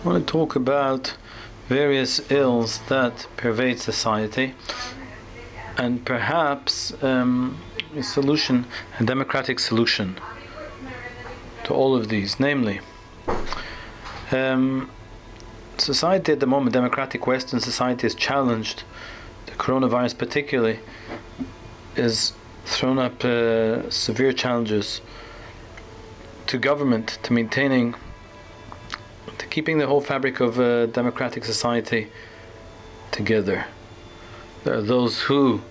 I want to talk about various ills that pervade society, and perhaps a solution, a democratic solution to all of these. Namely, society at the moment, democratic Western society, is challenged. The coronavirus particularly is thrown up severe challenges to government, to maintaining, to keeping the whole fabric of a democratic society together. There are those who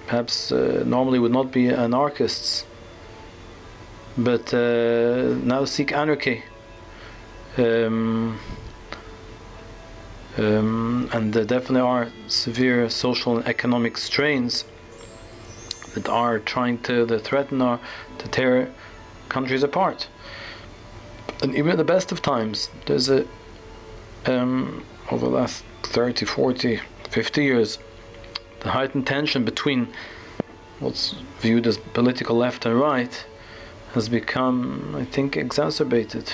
perhaps normally would not be anarchists, but now seek anarchy, and there definitely are severe social and economic strains that are trying to threaten or to tear countries apart. And even at the best of times, there's over the last 30, 40, 50 years, the heightened tension between what's viewed as political left and right has become, I think, exacerbated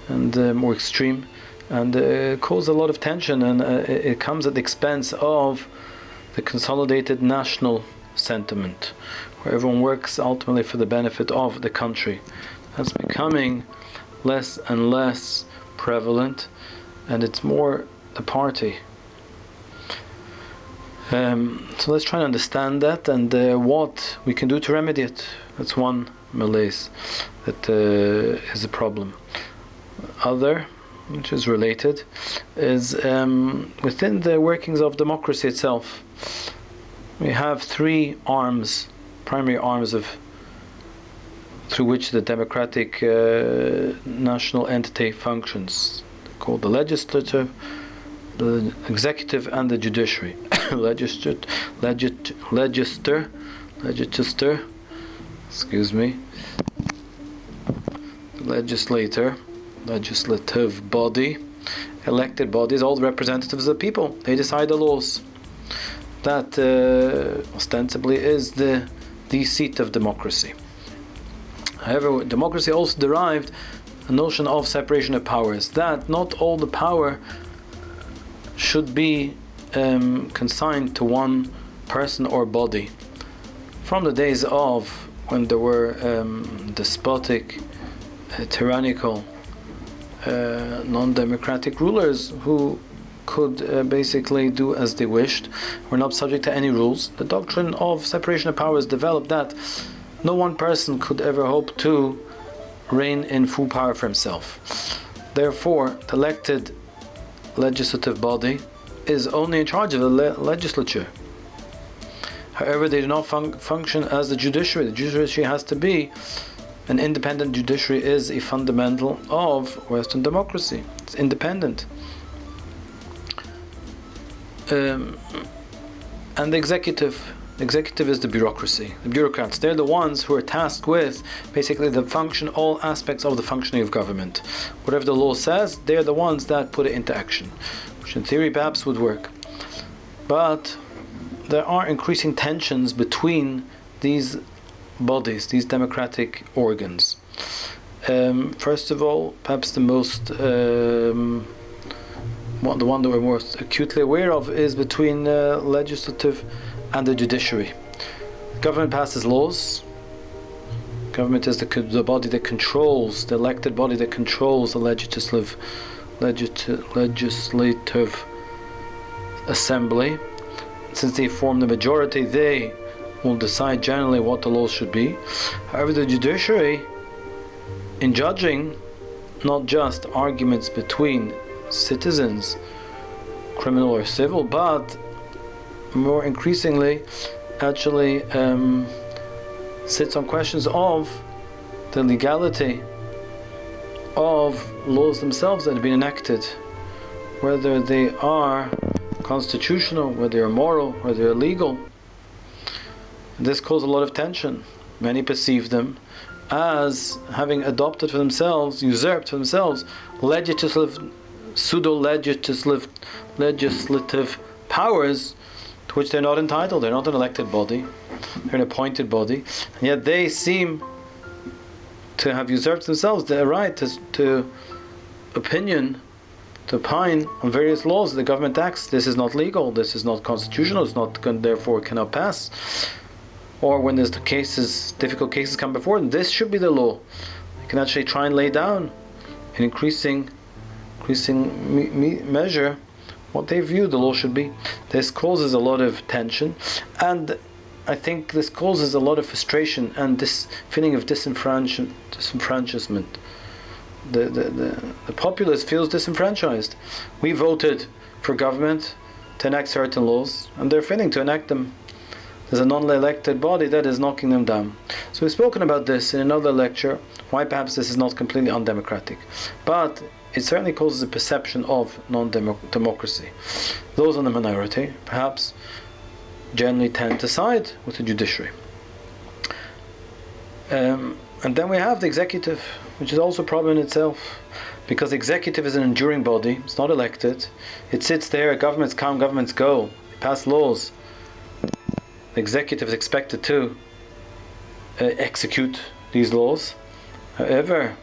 and more extreme, and caused a lot of tension, and it comes at the expense of the consolidated national sentiment, where everyone works ultimately for the benefit of the country. That's becoming less and less prevalent, and it's more the party. So let's try and understand that, and what we can do to remedy it. That's one malaise that is a problem. Other, which is related, is within the workings of democracy itself. We have three arms, primary arms through which the democratic national entity functions, called the legislature, the executive, and the judiciary. Legislature, excuse me, legislator, legislative body, elected bodies, all the representatives of the people. They decide the laws. That ostensibly is the seat of democracy. However, democracy also derived a notion of separation of powers, that not all the power should be consigned to one person or body. From the days of when there were despotic, tyrannical, non-democratic rulers who could basically do as they wished, were not subject to any rules, the doctrine of separation of powers developed that no one person could ever hope to reign in full power for himself. Therefore, the elected legislative body is only in charge of the legislature. However, they do not function as the judiciary. The judiciary has to be an independent judiciary, is a fundamental of Western democracy. It's independent. And the executive is the bureaucracy, the bureaucrats. They're the ones who are tasked with basically all aspects of the functioning of government. Whatever the law says, they're the ones that put it into action, which in theory perhaps would work. But there are increasing tensions between these bodies, these democratic organs. First of all, perhaps the one that we're most acutely aware of is between legislative and the judiciary. Government passes laws. Government is the body that controls, the elected body that controls the legislative assembly. Since they form the majority, they will decide generally what the laws should be. However, the judiciary, in judging not just arguments between citizens, criminal or civil, but more increasingly actually sits on questions of the legality of laws themselves that have been enacted, whether they are constitutional, whether they are moral, whether they're legal. This caused a lot of tension. Many perceive them as having adopted for themselves, usurped for themselves, pseudo-legislative powers to which they're not entitled. They're not an elected body, they're an appointed body, and yet they seem to have usurped themselves the right to opinion, to opine on various laws the government acts. This is not legal, this is not constitutional, it's not, therefore cannot pass. Or when there's difficult cases come before them, this should be the law. They can actually try and lay down in increasing measure what they view the law should be. This causes a lot of tension, and I think this causes a lot of frustration and this feeling of disenfranchisement. The populace feels disenfranchised. We voted for government to enact certain laws, and they're failing to enact them. There's a non-elected body that is knocking them down. So we've spoken about this in another lecture, why perhaps this is not completely undemocratic. But it certainly causes a perception of non-democracy. Those in the minority perhaps generally tend to side with the judiciary. And then we have the executive, which is also a problem in itself, because the executive is an enduring body, it's not elected, it sits there, governments come, governments go, they pass laws. The executive is expected to execute these laws. However,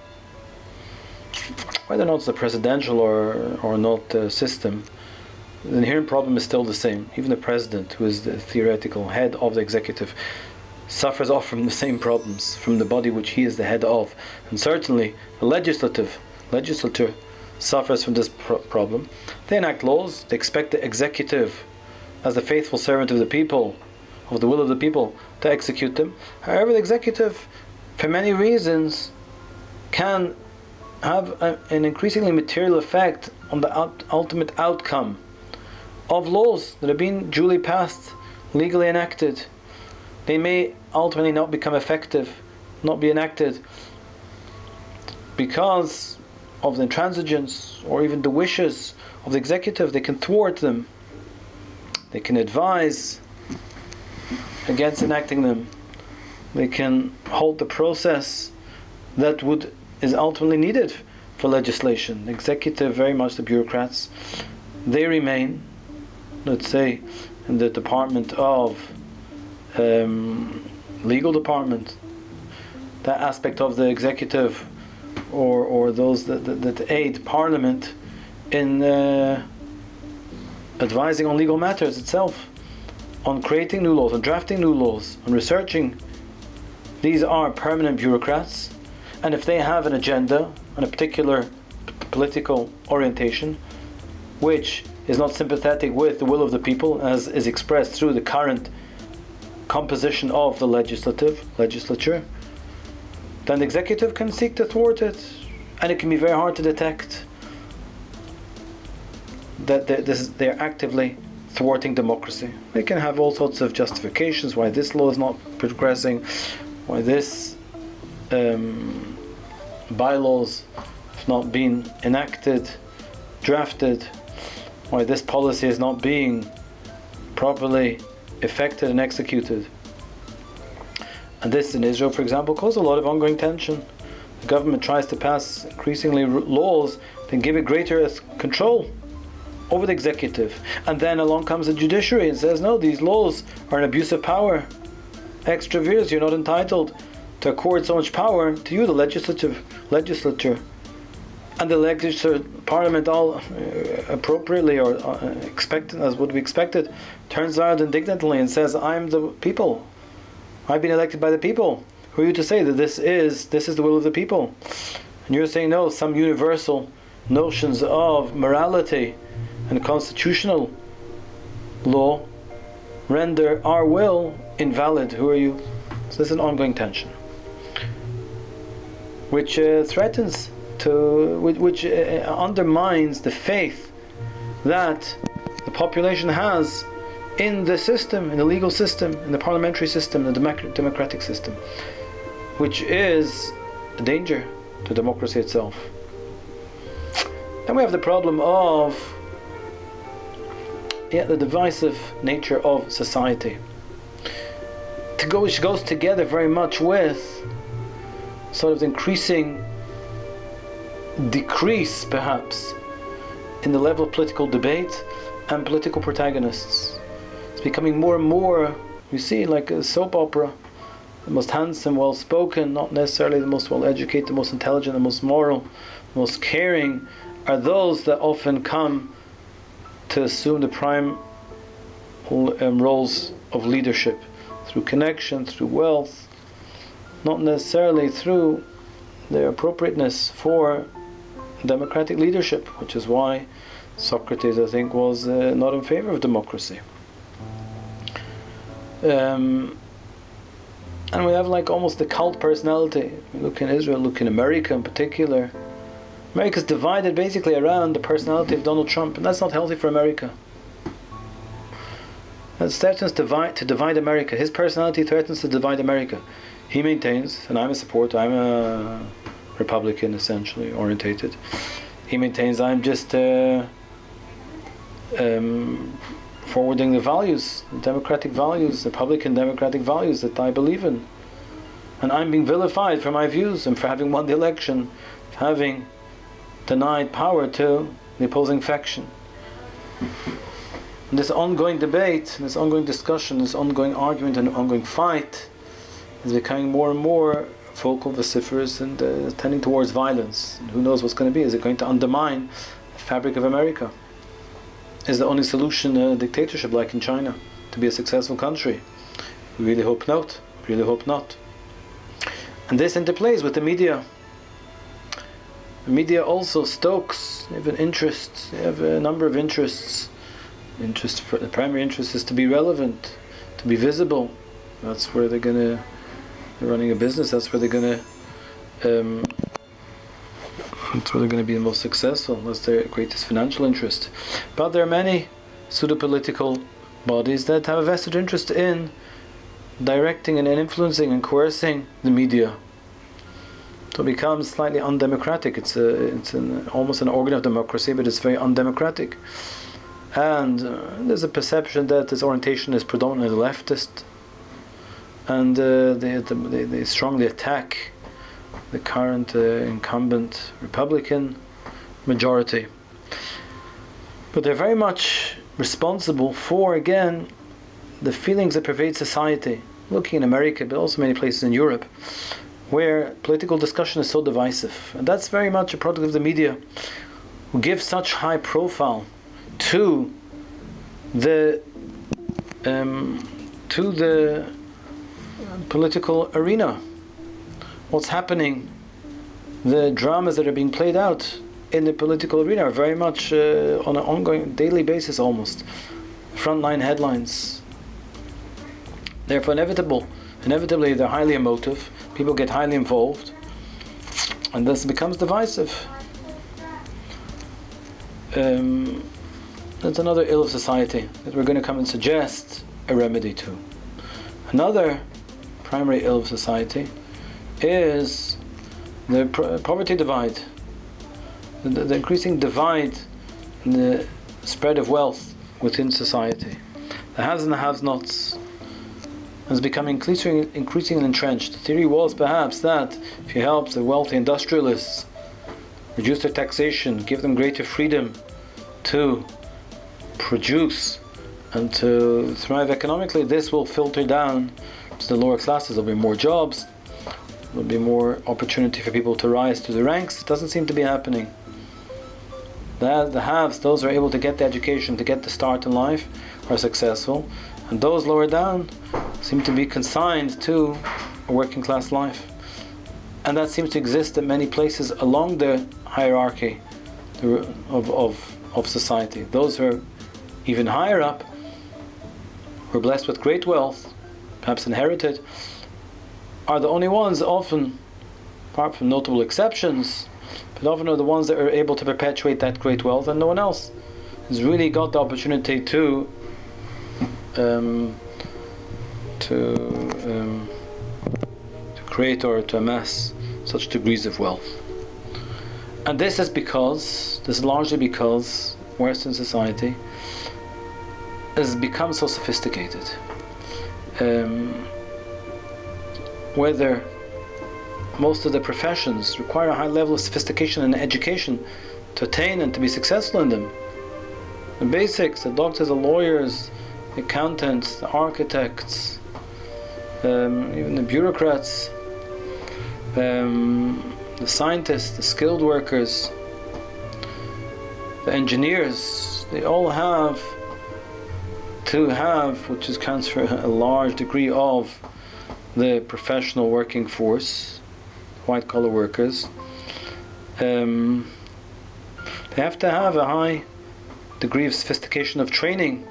whether or not it's a presidential or not system, the inherent problem is still the same. Even the president, who is the theoretical head of the executive, suffers off from the same problems from the body which he is the head of. And certainly the legislature suffers from this problem. They enact laws, they expect the executive, as the faithful servant of the people, of the will of the people, to execute them. However, the executive, for many reasons, can have an increasingly material effect on the ultimate outcome of laws that have been duly passed, legally enacted. They may ultimately not become effective, not be enacted, because of the intransigence or even the wishes of the executive. They can thwart them, they can advise against enacting them, they can halt the process that is ultimately needed for legislation. The executive, very much the bureaucrats, they remain, let's say, in the department of legal department, that aspect of the executive or those that aid Parliament in advising on legal matters itself, on creating new laws, on drafting new laws, on researching. These are permanent bureaucrats, and if they have an agenda and a particular political orientation which is not sympathetic with the will of the people, as is expressed through the current composition of the legislature, then the executive can seek to thwart it, and it can be very hard to detect that they're actively thwarting democracy. They can have all sorts of justifications why this law is not progressing, why this bylaws have not been enacted, drafted, why this policy is not being properly effected and executed. And this in Israel, for example, caused a lot of ongoing tension. The government tries to pass increasingly laws that give it greater control over the executive, and then along comes the judiciary and says, no, these laws are an abuse of power, extra vires, you're not entitled to accord so much power to you, the legislature. And the legislature, Parliament, all appropriately or expected, as would be expected, turns around indignantly and says, I'm the people, I've been elected by the people. Who are you to say that this is the will of the people? And you're saying, no, some universal notions of morality and constitutional law render our will invalid. Who are you? So this is an ongoing tension, which threatens to, which undermines the faith that the population has in the system, in the legal system, in the parliamentary system, in the democratic system, which is a danger to democracy itself. Then we have the problem of the divisive nature of society, which goes together very much with sort of the increasing decrease, perhaps, in the level of political debate and political protagonists. It's becoming more and more, you see, like a soap opera. The most handsome, well-spoken, not necessarily the most well-educated, the most intelligent, the most moral, the most caring, are those that often come to assume the prime roles of leadership through connection, through wealth, not necessarily through their appropriateness for democratic leadership, which is why Socrates, I think, was not in favor of democracy. And we have like almost the cult personality. We look in Israel, look in America in particular. America's divided basically around the personality of Donald Trump, and that's not healthy for America. That threatens to divide America. His personality threatens to divide America. He maintains, and I'm a supporter, I'm a Republican essentially orientated. He maintains I'm just forwarding the values, the democratic values, the Republican democratic values that I believe in. And I'm being vilified for my views and for having won the election, for having denied power to the opposing faction. And this ongoing debate, this ongoing discussion, this ongoing argument and ongoing fight is becoming more and more vocal, vociferous, and tending towards violence. And who knows what's going to be? Is it going to undermine the fabric of America? Is the only solution a dictatorship like in China to be a successful country? We really hope not. Really hope not. And this interplays with the media. The media also stokes. They have an interest. They have a number of interests. The primary interest is to be relevant, to be visible. That's where they're running a business. That's where they're going to be the most successful. That's their greatest financial interest. But there are many pseudo-political bodies that have a vested interest in directing and influencing and coercing the media. So it becomes slightly undemocratic. It's almost an organ of democracy, but it's very undemocratic. And there's a perception that this orientation is predominantly leftist, and they strongly attack the current incumbent Republican majority. But they're very much responsible for, again, the feelings that pervade society. Looking in America, but also many places in Europe, where political discussion is so divisive. And that's very much a product of the media, who give such high profile to the political arena. What's happening, the dramas that are being played out in the political arena are very much on an ongoing, daily basis almost. Frontline headlines. Therefore inevitably they're highly emotive, people get highly involved, and this becomes divisive. That's another ill of society that we're going to come and suggest a remedy to. Another primary ill of society is the poverty divide, the increasing divide in the spread of wealth within society. The haves and the have-nots has become increasingly entrenched. The theory was perhaps that if you help the wealthy industrialists reduce their taxation, give them greater freedom to produce and to thrive economically, this will filter down to the lower classes. There'll be more jobs, there'll be more opportunity for people to rise to the ranks. It doesn't seem to be happening. The haves, those who are able to get the education, to get the start in life, are successful, and those lower down seem to be consigned to a working class life. And that seems to exist in many places along the hierarchy of society. Those who are even higher up, who are blessed with great wealth, perhaps inherited, are the only ones often, apart from notable exceptions, but often are the ones that are able to perpetuate that great wealth, and no one else has really got the opportunity to to create or to amass such degrees of wealth. And this is largely because Western society has become so sophisticated. Whether most of the professions require a high level of sophistication and education to attain and to be successful in them. The basics, the doctors, the lawyers, the accountants, the architects, even the bureaucrats, the scientists, the skilled workers, the engineers, they all have to have, which is transfer a large degree of the professional working force, white collar workers. They have to have a high degree of sophistication of training,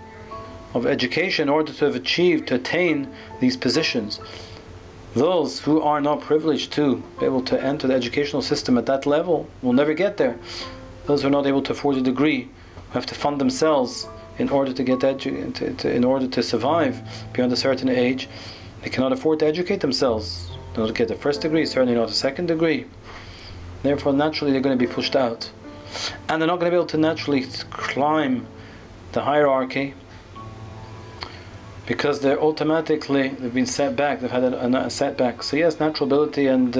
of education, in order to have achieved, to attain these positions. Those who are not privileged to be able to enter the educational system at that level will never get there. Those who are not able to afford a degree, who have to fund themselves in order to get in order to survive beyond a certain age, they cannot afford to educate themselves. They don't get the first degree, certainly not a second degree. Therefore, naturally, they're going to be pushed out, and they're not going to be able to naturally climb the hierarchy, because they've been set back. They've had a setback. So yes, natural ability and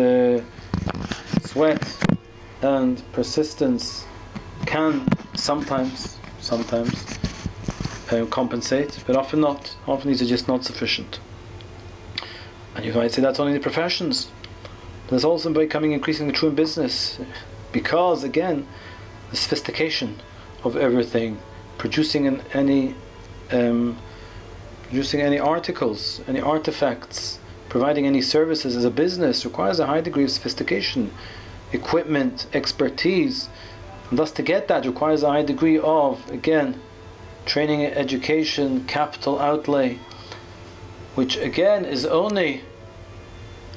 sweat and persistence can sometimes compensate, but often not. Often these are just not sufficient. And you might say that's only the professions. But it's also becoming increasingly true in business, because again, the sophistication of everything, producing any articles, any artifacts, providing any services as a business requires a high degree of sophistication, equipment, expertise, and thus to get that requires a high degree of, again, training, education, capital outlay, which again is only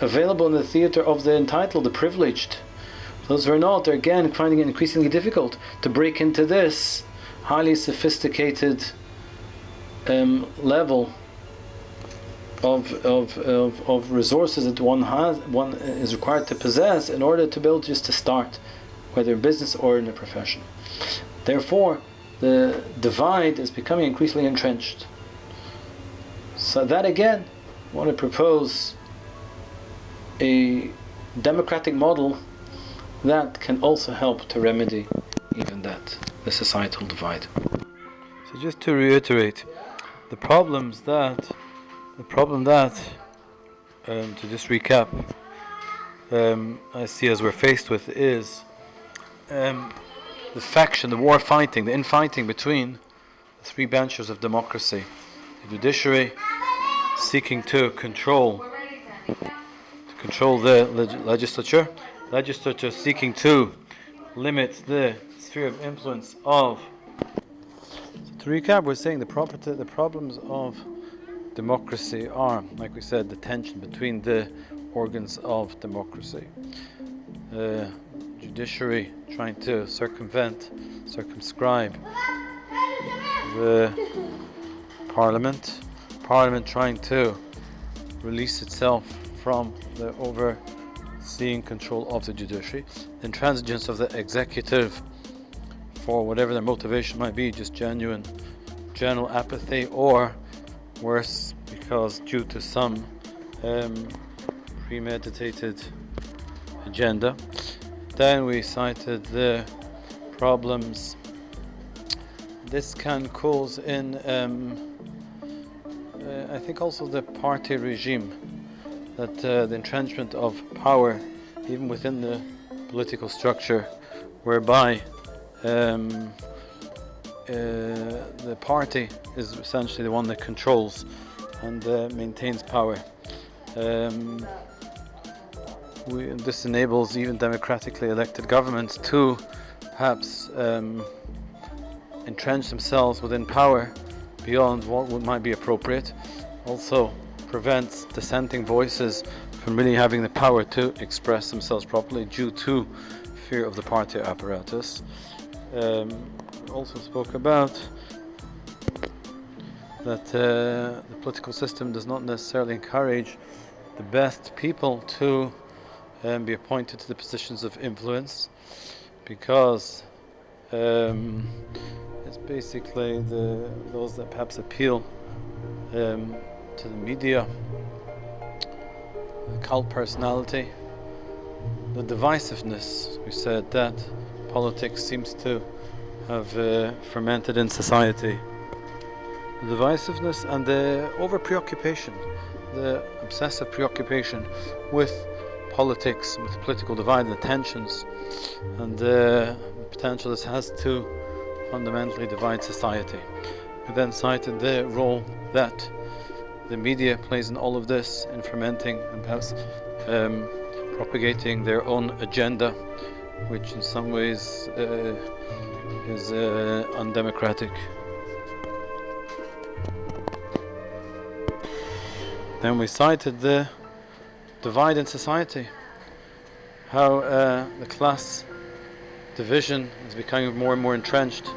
available in the theatre of the entitled, the privileged. Those who are not are again finding it increasingly difficult to break into this highly sophisticated level of resources that one is required to possess in order to be able just to start, whether in business or in a profession. Therefore, the divide is becoming increasingly entrenched. So that again, I want to propose a democratic model that can also help to remedy even that, the societal divide. So just to reiterate, the problem that, to just recap, I see as we're faced with is the faction, the war fighting, the infighting between the three branches of democracy. The judiciary seeking to control the legislature seeking to limit the sphere of influence of. So to recap, we're saying the problems of democracy are, like we said, the tension between the organs of democracy. Judiciary trying to circumscribe the Parliament trying to release itself from the overseeing control of the judiciary, the intransigence of the executive for whatever their motivation might be, just general apathy, or worse, because due to some premeditated agenda. Then we cited the problems this can cause in I think also the party regime, that the entrenchment of power even within the political structure, whereby the party is essentially the one that controls and maintains power. This enables even democratically elected governments to perhaps entrench themselves within power beyond what might be appropriate. Also prevents dissenting voices from really having the power to express themselves properly due to fear of the party apparatus. Also spoke about that the political system does not necessarily encourage the best people to be appointed to the positions of influence, because it's basically those that perhaps appeal to the media, the cult personality, the divisiveness. We said that politics seems to have fermented in society. The divisiveness and the over-preoccupation, the obsessive preoccupation with politics, with political divide and tensions, and the potential this has to fundamentally divide society. We then cited the role that the media plays in all of this, in fermenting and perhaps propagating their own agenda, which in some ways is undemocratic. Then we cited the divide in society, how the class division is becoming more and more entrenched.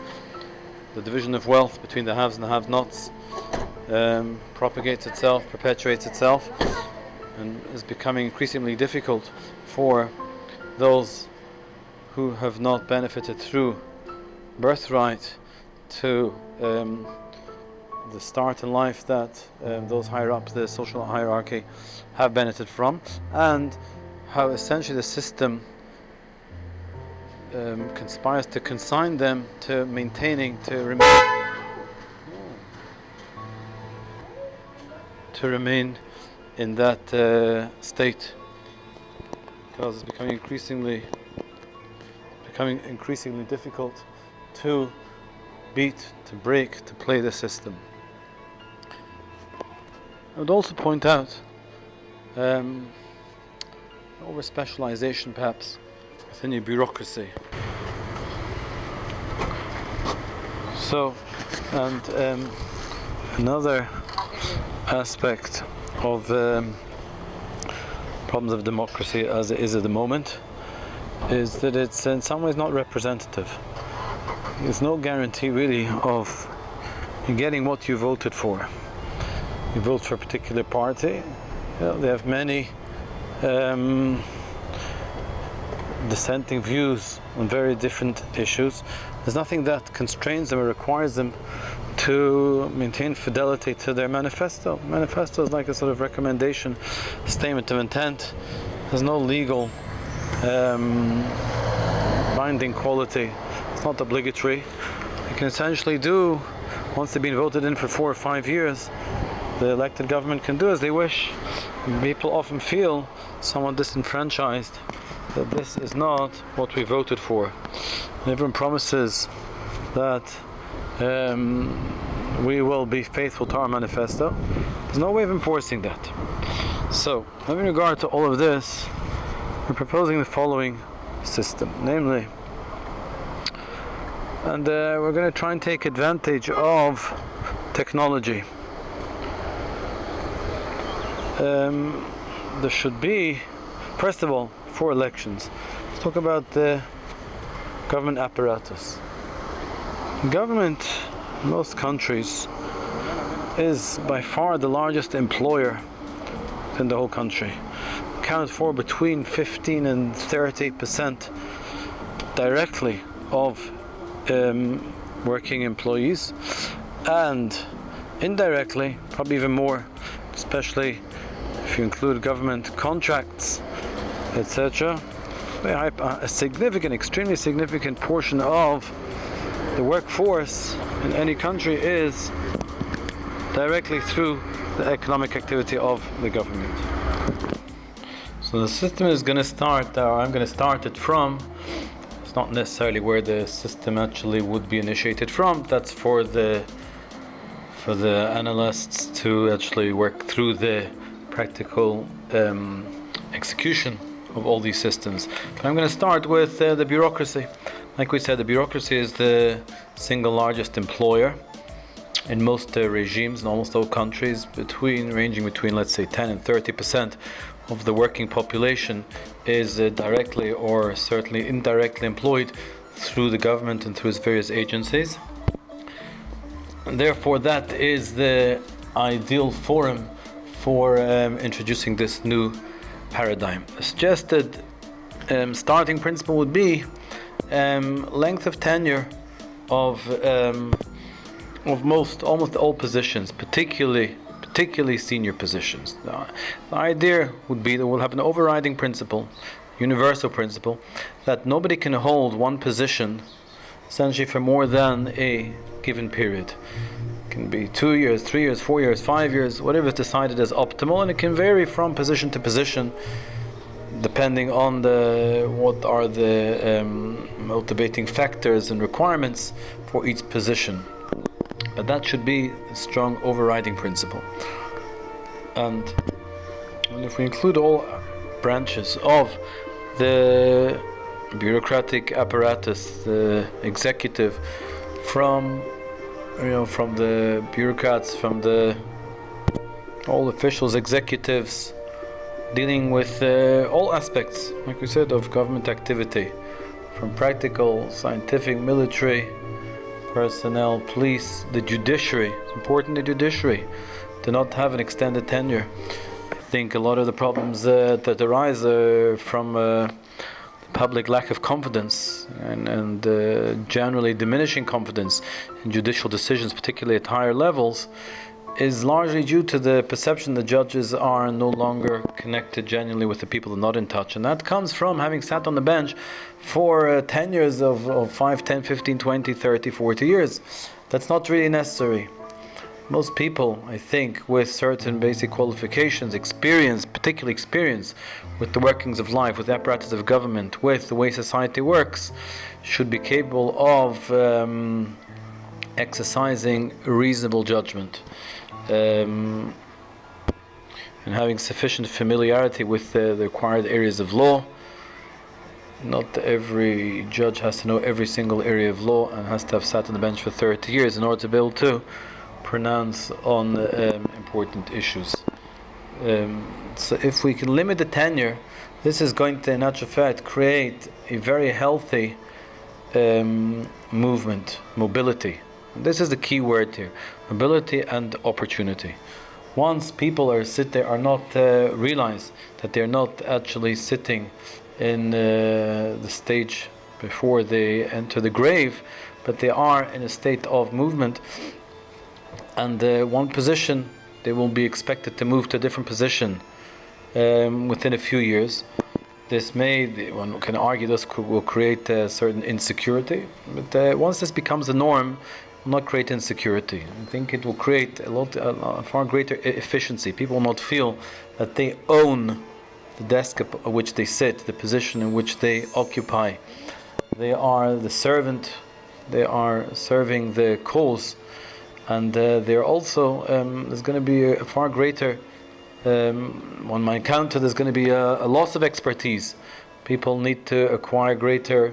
The division of wealth between the haves and the have-nots propagates itself, perpetuates itself, and is becoming increasingly difficult for those who have not benefited through birthright to the start in life that those higher up the social hierarchy have benefited from, and how essentially the system conspires to consign them to remain in that state, because it's becoming increasingly difficult to beat, to break, to play the system. I would also point out over-specialization perhaps within a bureaucracy. So, and another aspect of problems of democracy as it is at the moment is that it's in some ways not representative. There's no guarantee really of getting what you voted for. You vote for a particular party, they have many dissenting views on very different issues. There's nothing that constrains them or requires them to maintain fidelity to their manifesto. Manifesto is like a sort of recommendation, statement of intent. There's no legal binding quality. It's not obligatory. They can essentially do, once they've been voted in for 4 or 5 years, the elected government can do as they wish. People often feel somewhat disenfranchised, that this is not what we voted for. And everyone promises that we will be faithful to our manifesto. There's no way of enforcing that. So, having regard to all of this, we're proposing the following system, namely, and we're going to try and take advantage of technology. There should be, first of all, for elections, let's talk about the government apparatus. Government in most countries is by far the largest employer in the whole country, accounted for between 15 and 30% directly of working employees, and indirectly probably even more, especially if you include government contracts, etc. A significant, extremely significant portion of the workforce in any country is directly through the economic activity of the government. So the system is going to start, or I'm going to start it from, it's not necessarily where the system actually would be initiated from. That's for the analysts to actually work through the practical execution of all these systems. But I'm going to start with the bureaucracy. Like we said, the bureaucracy is the single largest employer in most regimes in almost all countries, ranging between, let's say, 10 and 30% of the working population is directly or certainly indirectly employed through the government and through its various agencies. And therefore, that is the ideal forum for introducing this new paradigm. A suggested starting principle would be length of tenure of almost all positions, particularly senior positions. The idea would be that we'll have an overriding principle, universal principle, that nobody can hold one position essentially for more than a given period. It can be 2 years, 3 years, 4 years, 5 years, whatever is decided as optimal, and it can vary from position to position depending on what are the motivating factors and requirements for each position. But that should be a strong overriding principle. And if we include all branches of the bureaucratic apparatus, the executive, from the bureaucrats, from all officials, executives, dealing with all aspects, like we said, of government activity, from practical, scientific, military, personnel, police, the judiciary. It's important the judiciary to not have an extended tenure. I think a lot of the problems that arise from public lack of confidence and generally diminishing confidence in judicial decisions, particularly at higher levels, is largely due to the perception that judges are no longer connected genuinely with the people they're not in touch. And that comes from having sat on the bench for tenures of 5, 10, 15, 20, 30, 40 years. That's not really necessary. Most people, I think, with certain basic qualifications, experience, particularly experience with the workings of life, with the apparatus of government, with the way society works, should be capable of exercising reasonable judgment. And having sufficient familiarity with the required areas of law. Not every judge has to know every single area of law and has to have sat on the bench for 30 years in order to be able to pronounce on important issues. So if we can limit the tenure, this is going to, in actual fact, create a very healthy movement, mobility. This is the key word here: mobility and opportunity. Once people realize that they're not actually sitting in the stage before they enter the grave, but they are in a state of movement, and one position, they will be expected to move to a different position within a few years. One can argue this will create a certain insecurity, but once this becomes the norm, it will not create insecurity. I think it will create a far greater efficiency. People will not feel that they own the desk at which they sit, the position in which they occupy. They are the servant, they are serving the cause, and they're also, there's going to be a far greater, on my counter, there's going to be a loss of expertise. People need to acquire greater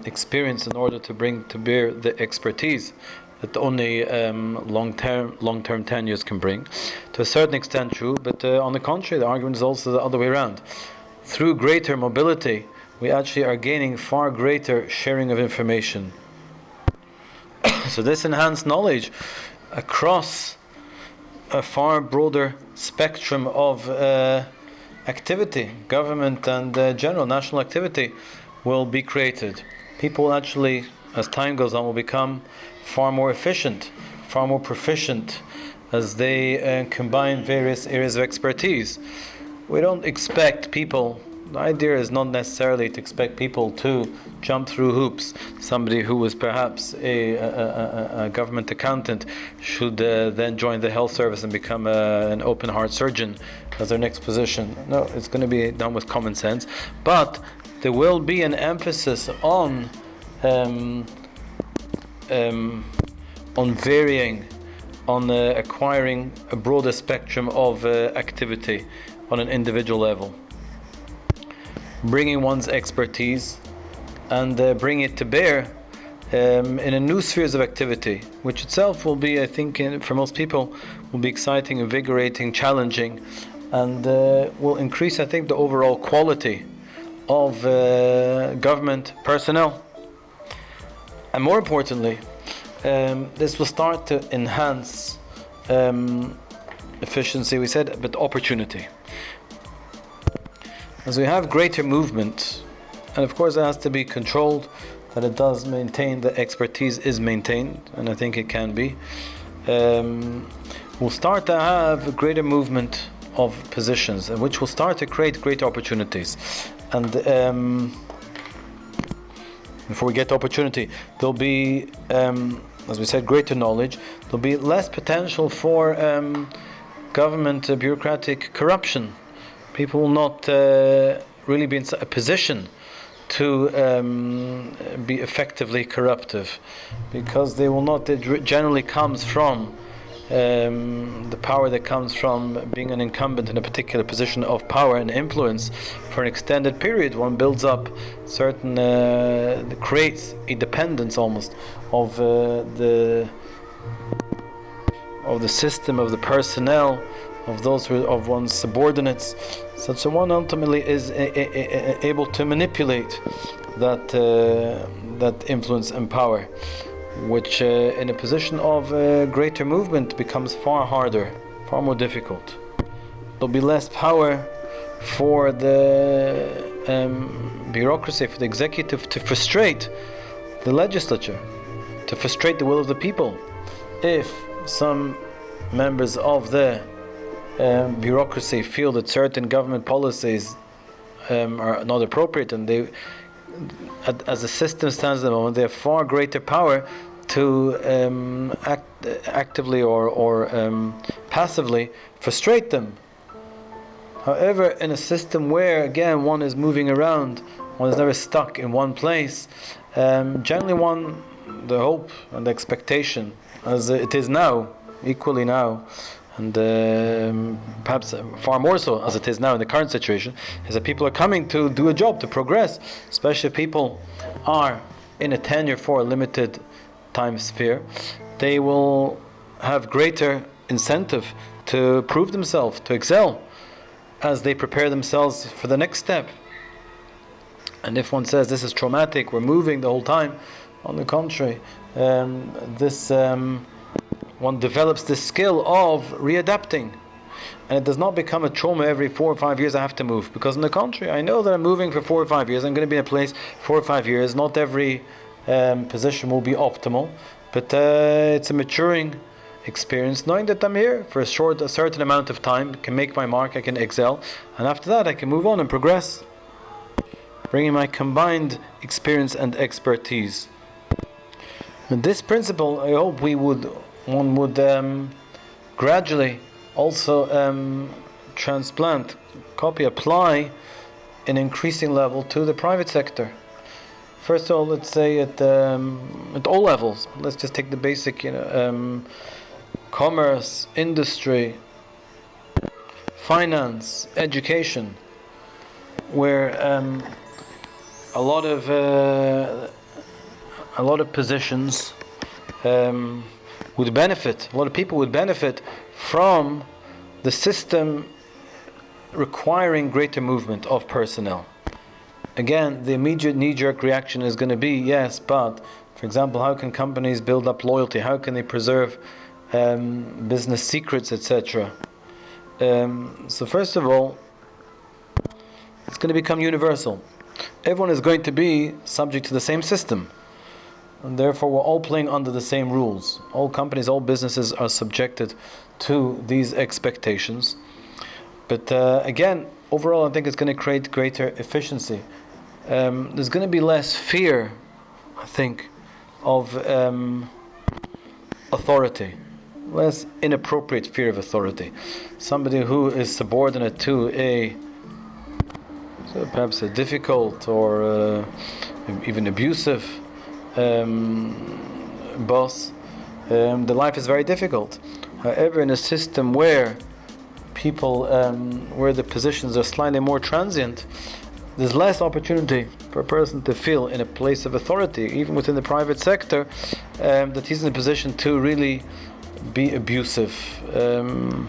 experience in order to bring to bear the expertise that only long-term tenures can bring. To a certain extent true, but on the contrary, the argument is also the other way around. Through greater mobility, we actually are gaining far greater sharing of information. So this enhanced knowledge across a far broader spectrum of activity, government and general national activity, will be created. People actually, as time goes on, will become far more efficient, far more proficient, as they combine various areas of expertise. We don't expect people, the idea is not necessarily to expect people to jump through hoops. Somebody who was perhaps a government accountant should then join the health service and become an open heart surgeon as their next position. No, it's going to be done with common sense. But there will be an emphasis on varying, on acquiring a broader spectrum of activity on an individual level, bringing one's expertise and bring it to bear in a new spheres of activity, which itself will be, I think, for most people, will be exciting, invigorating, challenging, and will increase, I think, the overall quality of government personnel. And more importantly, this will start to enhance efficiency, we said, but opportunity. As we have greater movement, and of course it has to be controlled, that it does maintain, the expertise is maintained, and I think it can be, we'll start to have a greater movement of positions, which will start to create greater opportunities. And before we get to opportunity, there'll be, as we said, greater knowledge. There'll be less potential for government bureaucratic corruption. People will not really be in a position to be effectively corruptive, because they will not. It generally comes from the power that comes from being an incumbent in a particular position of power and influence for an extended period. One builds up certain, creates a dependence almost of the system, of the personnel, of those of one's subordinates, such that one ultimately is able to manipulate that influence and power, which in a position of greater movement becomes far harder, far more difficult. There'll be less power for the bureaucracy, for the executive to frustrate the legislature, to frustrate the will of the people. If some members of the bureaucracy feel that certain government policies are not appropriate, and they, as the system stands at the moment, they have far greater power to actively or passively frustrate them. However, in a system where, again, one is moving around, one is never stuck in one place, generally the hope and the expectation, as it is now, equally now, and perhaps far more so as it is now in the current situation, is that people are coming to do a job, to progress, especially if people are in a tenure for a limited time sphere. They will have greater incentive to prove themselves, to excel, as they prepare themselves for the next step. And if one says this is traumatic, we're moving the whole time, on the contrary, one develops the skill of readapting, and it does not become a trauma every 4 or 5 years I have to move, because on the contrary, I know that I'm moving for 4 or 5 years, I'm going to be in a place 4 or 5 years. Not every position will be optimal, but it's a maturing experience, knowing that I'm here for a certain amount of time, can make my mark, I can excel, and after that I can move on and progress, bringing my combined experience and expertise. And this principle, I hope one would gradually also apply in increasing level to the private sector. First of all, let's say at all levels. Let's just take the basic, commerce, industry, finance, education, where a lot of positions would benefit. A lot of people would benefit from the system requiring greater movement of personnel. Again, the immediate knee-jerk reaction is going to be, yes, but, for example, how can companies build up loyalty? How can they preserve business secrets, etc.? So first of all, it's going to become universal. Everyone is going to be subject to the same system, and therefore we're all playing under the same rules. All companies, all businesses are subjected to these expectations. But again, overall, I think it's going to create greater efficiency. There's going to be less fear, I think, of authority, less inappropriate fear of authority. Somebody who is subordinate to perhaps a difficult or even abusive boss, the life is very difficult. However, in a system where people, where the positions are slightly more transient, there's less opportunity for a person to feel in a place of authority, even within the private sector, that he's in a position to really be abusive and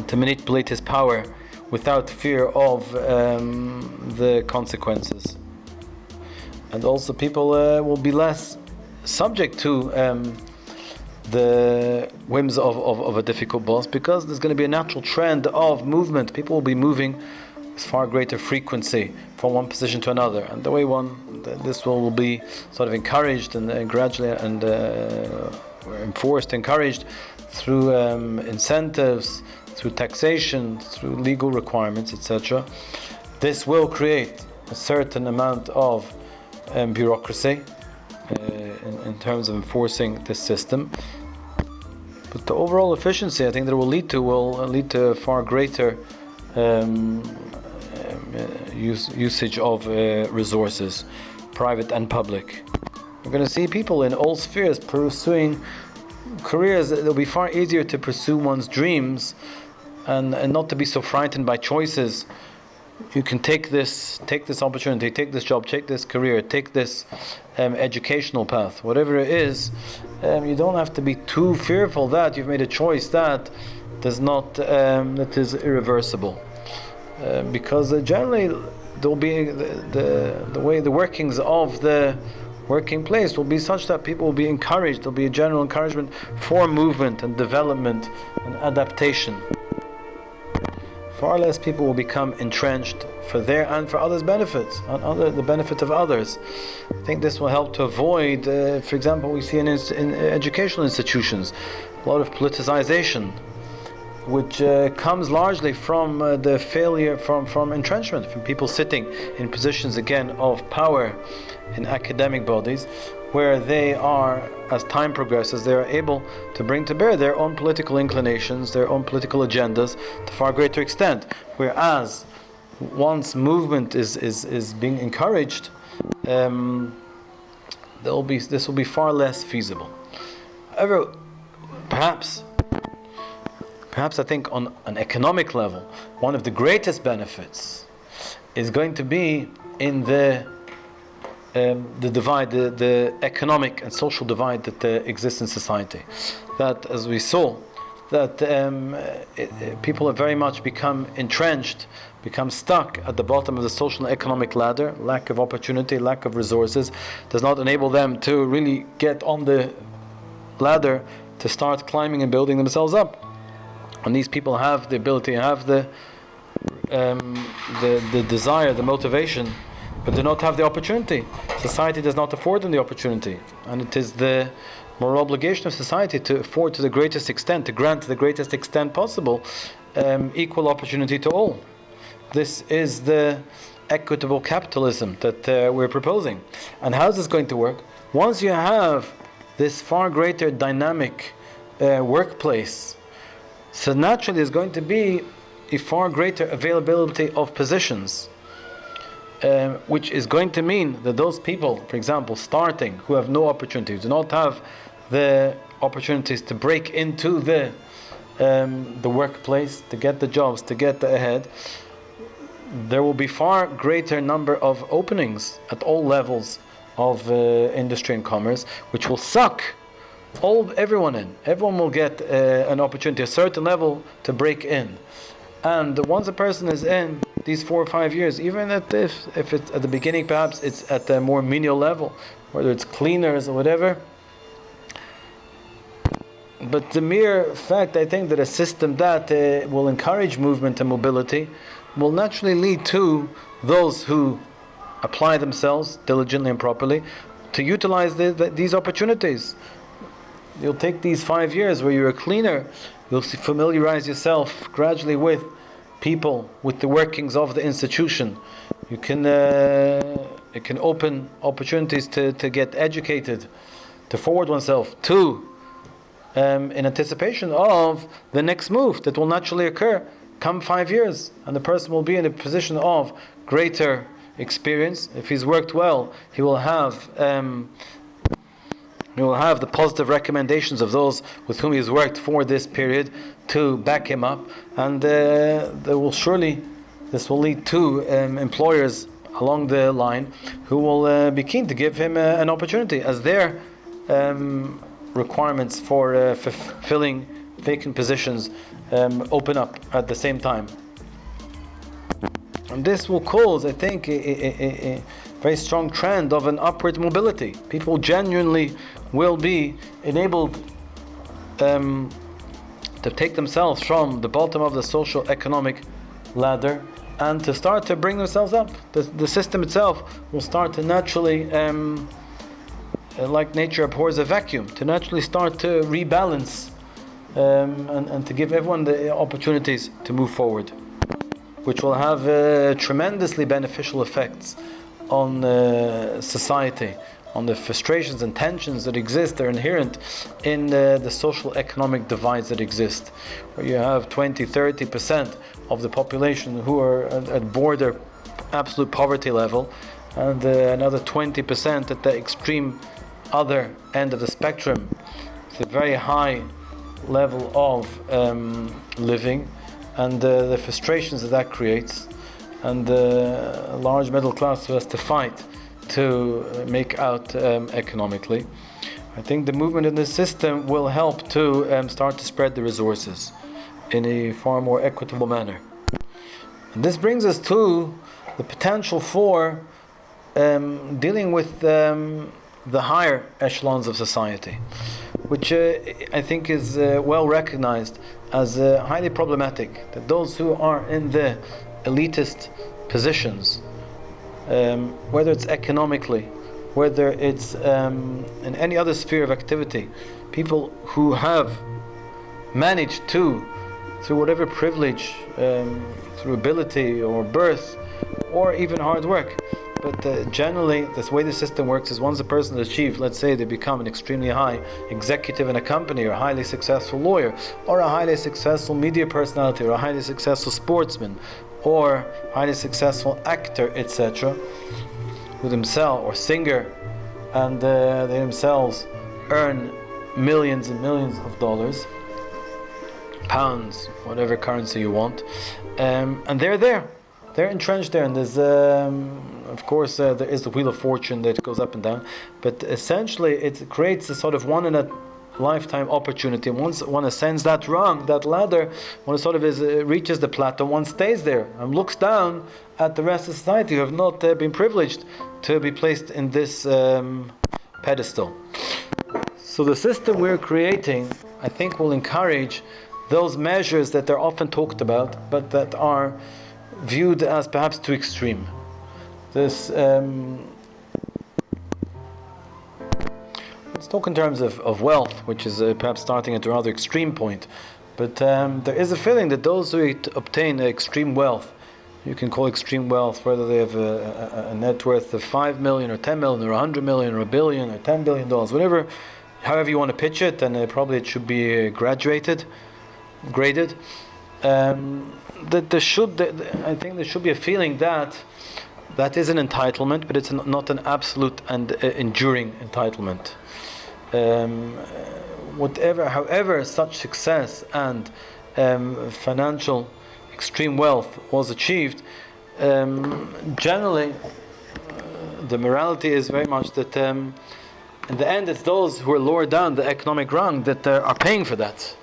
to manipulate his power without fear of the consequences. And also people will be less subject to the whims of a difficult boss, because there's going to be a natural trend of movement. People will be moving with far greater frequency from one position to another, and the way this will be sort of encouraged and gradually and enforced, encouraged through incentives, through taxation, through legal requirements, etc. This will create a certain amount of bureaucracy in terms of enforcing this system. But the overall efficiency, I think, that it will lead to far greater usage of resources, private and public. We're going to see people in all spheres pursuing careers that it'll be far easier to pursue one's dreams and not to be so frightened by choices. You can take this opportunity, take this job, take this career, take this educational path, whatever it is. You don't have to be too fearful that you've made a choice that is irreversible, because generally there will be the way the workings of the working place will be such that people will be encouraged. There'll be a general encouragement for movement and development and adaptation. Far less people will become entrenched for their and for others' benefits, the benefit of others. I think this will help to avoid, for example, we see in educational institutions, a lot of politicization, which comes largely from the failure, from entrenchment, from people sitting in positions again of power in academic bodies, where they are, as time progresses, they are able to bring to bear their own political inclinations, their own political agendas to far greater extent. Whereas once movement is being encouraged, this will be far less feasible. However, perhaps I think on an economic level, one of the greatest benefits is going to be in the divide, the economic and social divide that exists in society. That, as we saw, that people have very much become entrenched, become stuck at the bottom of the social and economic ladder. Lack of opportunity, lack of resources does not enable them to really get on the ladder to start climbing and building themselves up. And these people have the ability, have the desire, the motivation, but do not have the opportunity. Society does not afford them the opportunity, and it is the moral obligation of society to afford to the greatest extent, to grant to the greatest extent possible, equal opportunity to all. This is the equitable capitalism that we're proposing. And how is this going to work? Once you have this far greater dynamic workplace, so naturally there's going to be a far greater availability of positions, which is going to mean that those people, for example, starting, who have no opportunity, do not have the opportunities to break into the workplace, to get the jobs, to get ahead, there will be far greater number of openings at all levels of industry and commerce, which will suck everyone in. Everyone will get an opportunity, a certain level to break in. And once a person is in these 4 or 5 years, even if it's at the beginning, perhaps it's at a more menial level, whether it's cleaners or whatever. But the mere fact, I think, that a system that will encourage movement and mobility will naturally lead to those who apply themselves diligently and properly to utilize these opportunities. You'll take these 5 years where you're a cleaner, you'll familiarize yourself gradually with people, with the workings of the institution. You can it can open opportunities to get educated, to forward oneself to in anticipation of the next move that will naturally occur come 5 years, and the person will be in a position of greater experience. If he's worked well, he will have the positive recommendations of those with whom he's worked for this period to back him up, and this will lead to employers along the line who will be keen to give him an opportunity as their requirements for filling vacant positions open up at the same time. And this will cause, I think, very strong trend of an upward mobility. People genuinely will be enabled to take themselves from the bottom of the social economic ladder and to start to bring themselves up. The system itself will start to naturally, like nature abhors a vacuum, to naturally start to rebalance and to give everyone the opportunities to move forward, which will have tremendously beneficial effects on society, on the frustrations and tensions that exist, that are inherent in the social economic divides that exist, where you have 20-30% of the population who are at border absolute poverty level, and another 20% at the extreme other end of the spectrum. It's a very high level of living, and the frustrations that creates, and a large middle class who has to fight to make out economically. I think the movement in this system will help to start to spread the resources in a far more equitable manner. And this brings us to the potential for dealing with the higher echelons of society, which I think is well recognized as highly problematic. That those who are in the elitist positions, whether it's economically, whether it's in any other sphere of activity, people who have managed to, through whatever privilege, through ability or birth, or even hard work, but generally, the way the system works is once a person has achieved, let's say they become an extremely high executive in a company, or a highly successful lawyer, or a highly successful media personality, or a highly successful sportsman, or highly successful actor, etc., who themselves, or singer, and they themselves earn millions and millions of dollars, pounds, whatever currency you want, and they're entrenched there, and there's of course there is the wheel of fortune that goes up and down, but essentially it creates a sort of one in a lifetime opportunity. Once one ascends that rung, that ladder, one sort of reaches the plateau, one stays there and looks down at the rest of society who have not been privileged to be placed in this pedestal. So the system we're creating, I think, will encourage those measures that are often talked about, but that are viewed as perhaps too extreme. This let's talk in terms of wealth, which is perhaps starting at a rather extreme point, but there is a feeling that those who obtain extreme wealth, you can call extreme wealth whether they have a net worth of 5 million or 10 million or 100 million or $1 billion or $10 billion, whatever, however you want to pitch it, and probably it should be graded. That I think there should be a feeling that is an entitlement, but it's not an absolute and enduring entitlement. However such success and financial extreme wealth was achieved, generally the morality is very much that in the end it's those who are lower down the economic rung that are paying for that.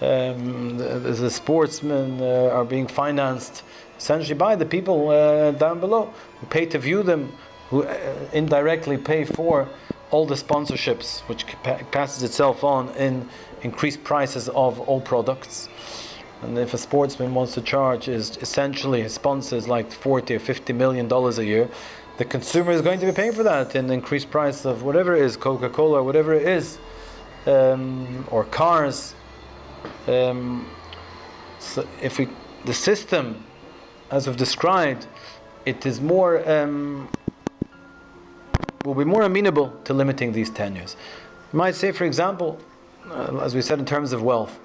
The sportsmen are being financed essentially by the people down below, who pay to view them, who indirectly pay for all the sponsorships, which passes itself on in increased prices of all products. And if a sportsman wants to charge essentially his sponsors like $40 or $50 million a year, the consumer is going to be paying for that in the increased price of whatever it is, Coca-Cola or whatever it is, or cars. So the system, as we've described, it is more will be more amenable to limiting these tenures. You might say, for example, as we said in terms of wealth,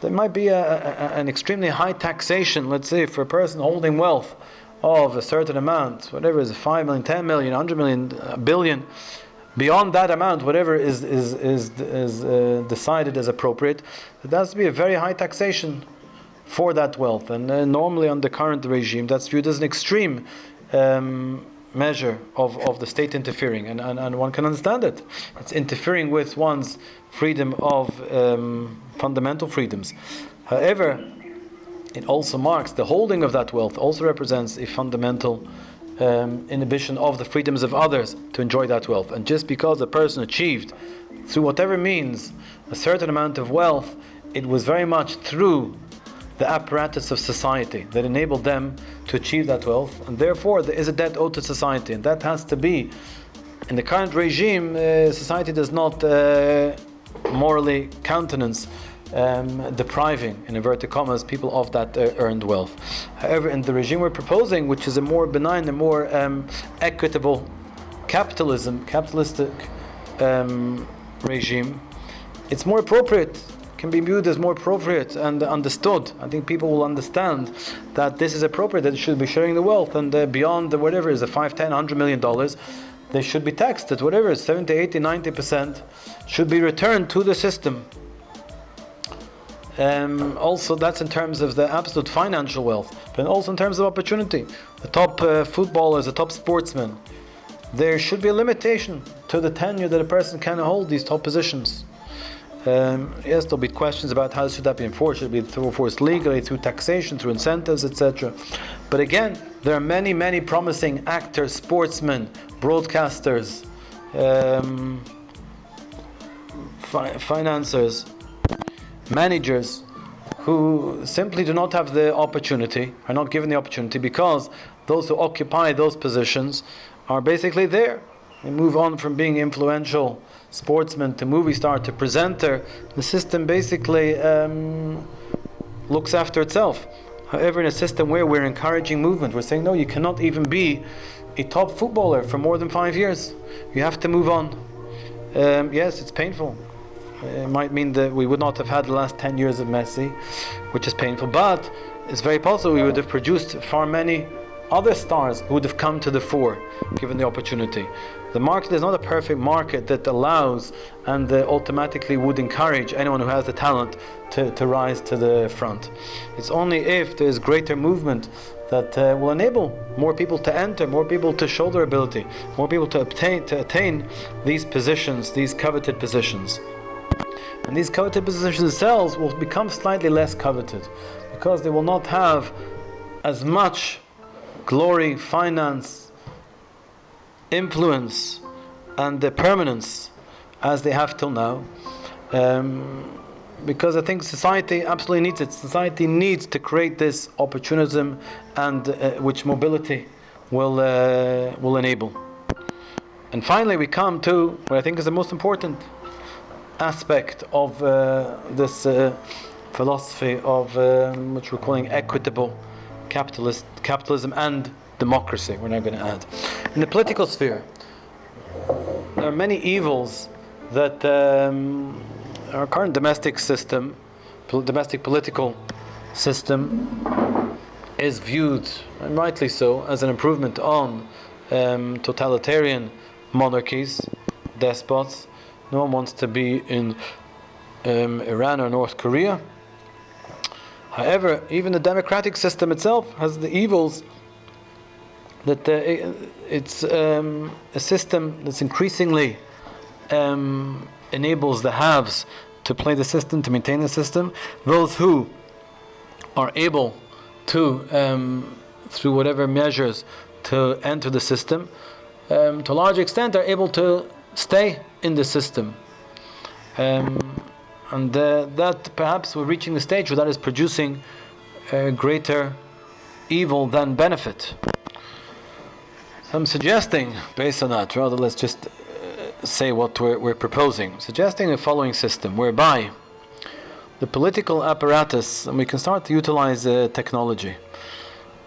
there might be an extremely high taxation, let's say, for a person holding wealth of a certain amount, whatever is 5 million, 10 million, 100 million, a billion. Beyond that amount, whatever is decided as appropriate, there has to be a very high taxation for that wealth. And normally under current regime, that's viewed as an extreme measure of the state interfering. And one can understand it. It's interfering with one's freedom of fundamental freedoms. However, it also marks the holding of that wealth, also represents a fundamental inhibition of the freedoms of others to enjoy that wealth. And just because a person achieved, through whatever means, a certain amount of wealth, it was very much through the apparatus of society that enabled them to achieve that wealth, and therefore there is a debt owed to society, and that has to be, in the current regime, society does not morally countenance depriving, in inverted commas, people of that earned wealth. However, in the regime we're proposing, which is a more benign, a more equitable capitalistic regime, it's more appropriate, can be viewed as more appropriate and understood. I think people will understand that this is appropriate, that it should be sharing the wealth, and beyond whatever is the $5, $10, $100 million, they should be taxed at whatever is 70, 80, 90% should be returned to the system. Also, that's in terms of the absolute financial wealth, but also in terms of opportunity. The top footballers, the top sportsmen, there should be a limitation to the tenure that a person can hold these top positions. Yes, there'll be questions about how should that be enforced. Should it be enforced legally, through taxation, through incentives, etc. But again, there are many, many promising actors, sportsmen, broadcasters, financiers, managers, who simply do not have the opportunity, are not given the opportunity, because those who occupy those positions are basically there. They move on from being influential sportsman to movie star to presenter. The system basically looks after itself. However, in a system where we're encouraging movement, we're saying, no, you cannot even be a top footballer for more than 5 years. You have to move on. Yes, it's painful. It might mean that we would not have had the last 10 years of Messi, which is painful, but it's very possible we would have produced far many other stars who would have come to the fore, given the opportunity. The market is not a perfect market that allows and automatically would encourage anyone who has the talent to rise to the front. It's only if there is greater movement that will enable more people to enter, more people to show their ability, more people to attain these positions, these coveted positions. And these coveted positions themselves will become slightly less coveted, because they will not have as much glory, finance, influence, and the permanence as they have till now. Because I think society absolutely needs it. Society needs to create this opportunism, and which mobility will enable. And finally, we come to what I think is the most important aspect of this philosophy of which we're calling equitable capitalism and democracy. We're now going to add, in the political sphere, there are many evils that our current domestic political system is viewed, and rightly so, as an improvement on totalitarian monarchies, despots. No one wants to be in Iran or North Korea. However, even the democratic system itself has the evils that it's a system that's increasingly enables the haves to play the system, to maintain the system. Those who are able to, through whatever measures, to enter the system, to a large extent are able to stay in the system. And that perhaps we're reaching the stage where that is producing greater evil than benefit. So I'm suggesting, based on that, rather let's just say what we're proposing, suggesting the following system, whereby the political apparatus, and we can start to utilize technology.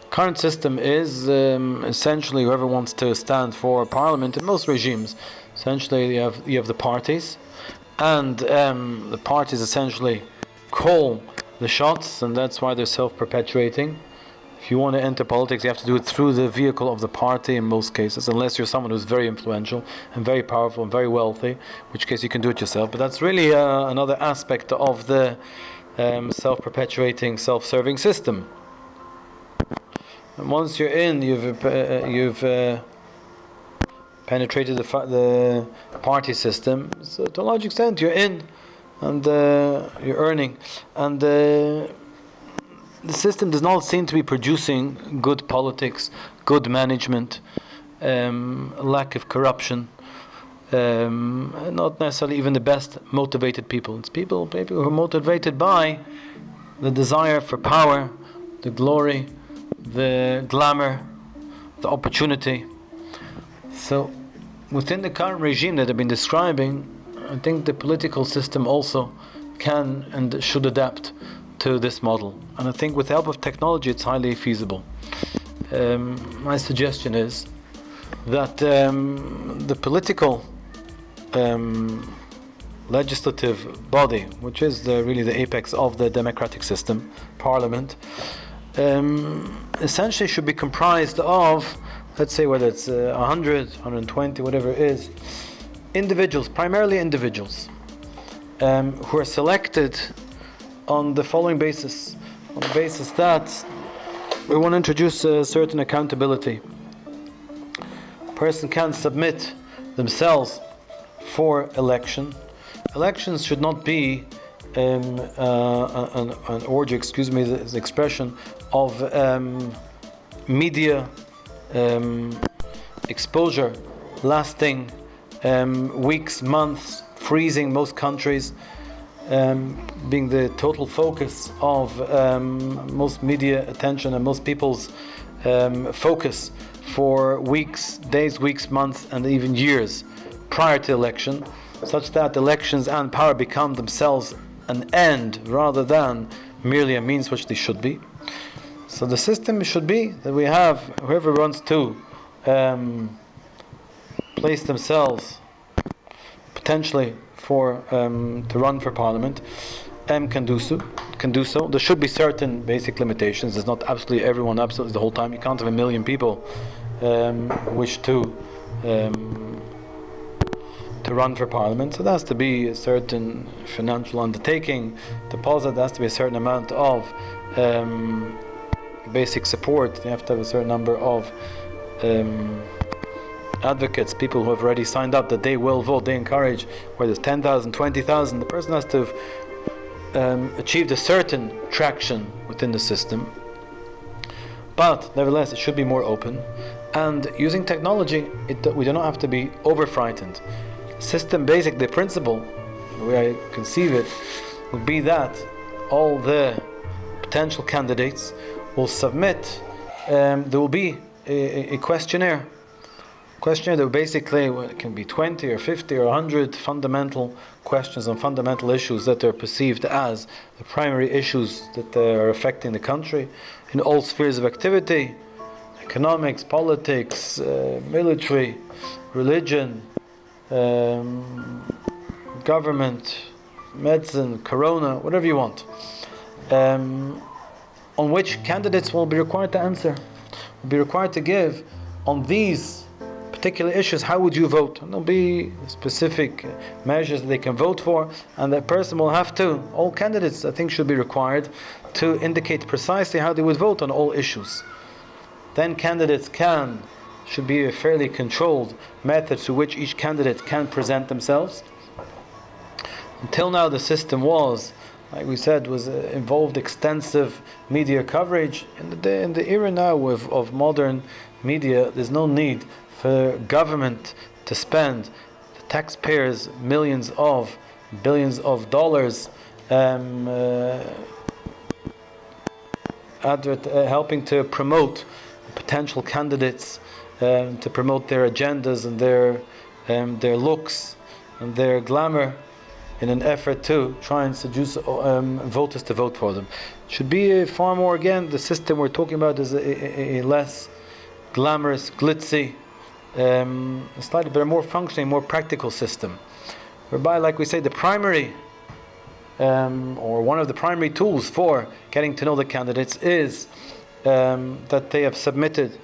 Current system is essentially whoever wants to stand for parliament in most regimes. Essentially, you have the parties, and the parties essentially call the shots, and that's why they're self-perpetuating. If you want to enter politics, you have to do it through the vehicle of the party in most cases, unless you're someone who's very influential and very powerful and very wealthy, in which case you can do it yourself. But that's really another aspect of the self-perpetuating, self-serving system. And once you're in, you've penetrated the party system. So to a large extent, you're in, and you're earning, and the system does not seem to be producing good politics, good management, lack of corruption, not necessarily even the best motivated people. It's people who are motivated by the desire for power, the glory, the glamour, the opportunity. So within the current regime that I've been describing, I think the political system also can and should adapt to this model. And I think with the help of technology it's highly feasible. My suggestion is that the political legislative body, which is really the apex of the democratic system, Parliament, essentially should be comprised of, let's say, whether it's 100, 120, whatever it is, individuals, primarily individuals, who are selected on the following basis. On the basis that we want to introduce a certain accountability. A person can submit themselves for election. Elections should not be an orgy, excuse me the expression, of media exposure lasting weeks, months, freezing most countries, being the total focus of most media attention and most people's focus for weeks, days, weeks, months, and even years prior to election, such that elections and power become themselves an end rather than merely a means, which they should be. So the system should be that we have whoever wants to place themselves potentially for to run for parliament can do so. There should be certain basic limitations. There's not absolutely everyone absolutely the whole time. You can't have 1 million people wish to run for parliament. So there has to be a certain financial undertaking, deposit. There has to be a certain amount of basic support. You have to have a certain number of advocates, people who have already signed up that they will vote. They encourage, whether it's 10,000, 20,000, the person has to have achieved a certain traction within the system. But nevertheless, it should be more open. And using technology, we do not have to be over frightened. System basic, the principle, the way I conceive it, would be that all the potential candidates will submit, there will be a questionnaire that basically can be 20 or 50 or 100 fundamental questions on fundamental issues that are perceived as the primary issues that are affecting the country in all spheres of activity: economics, politics, military, religion, government, medicine, korona, whatever you want, on which candidates will be required to answer, will be required to give on these particular issues. How would you vote? And there'll be specific measures that they can vote for, and that person will have to, all candidates I think should be required to indicate precisely how they would vote on all issues. Then candidates should be a fairly controlled method through which each candidate can present themselves. Until now the system was, like we said, involved extensive media coverage. In the era now of modern media, there's no need for government to spend the taxpayers billions of dollars helping to promote potential candidates, to promote their agendas and their looks and their glamour, in an effort to try and seduce voters to vote for them. It should be far more, again, the system we're talking about is a less glamorous, glitzy, a slightly better, more functioning, more practical system, whereby, like we say, the primary or one of the primary tools for getting to know the candidates is that they have submitted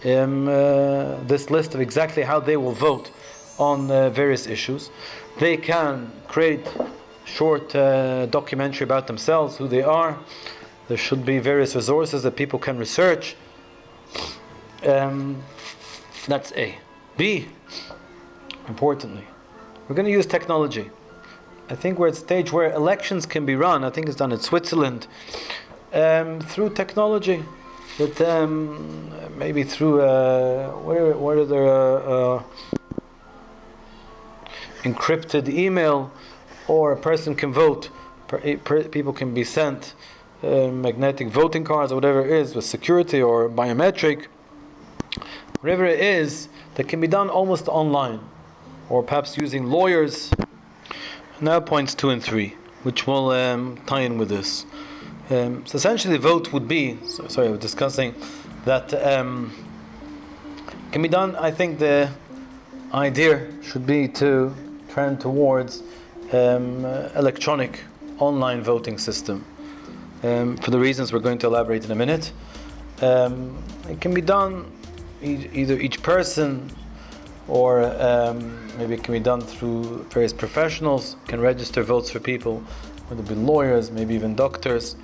this list of exactly how they will vote on various issues. They can create short documentary about themselves, who they are. There should be various resources that people can research. That's A. B, importantly, we're going to use technology. I think we're at a stage where elections can be run. I think it's done in Switzerland, through technology, that maybe through what are there encrypted email, or a person can vote. People can be sent magnetic voting cards or whatever it is, with security or biometric, whatever it is, that can be done almost online, or perhaps using lawyers. Now points 2 and 3, which will tie in with this. So essentially the vote would be, I was discussing that can be done. I think the idea should be to trend towards electronic online voting system, for the reasons we're going to elaborate in a minute. It can be done either each person, or maybe it can be done through various professionals, can register votes for people, whether it be lawyers, maybe even doctors.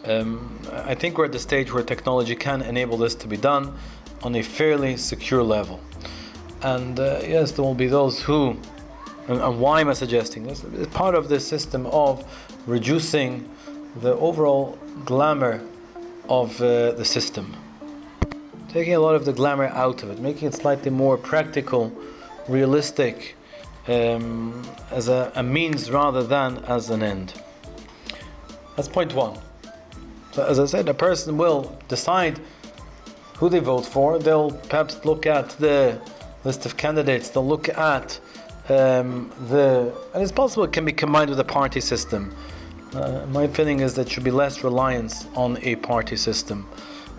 I think we're at the stage where technology can enable this to be done on a fairly secure level. And yes, there will be those who, and why am I suggesting this? It's part of the system of reducing the overall glamour of the system, taking a lot of the glamour out of it, making it slightly more practical, realistic, as a means rather than as an end. That's point 1. So as I said, a person will decide who they vote for. They'll perhaps look at the list of candidates. They'll look at and it's possible it can be combined with a party system. My feeling is that there should be less reliance on a party system.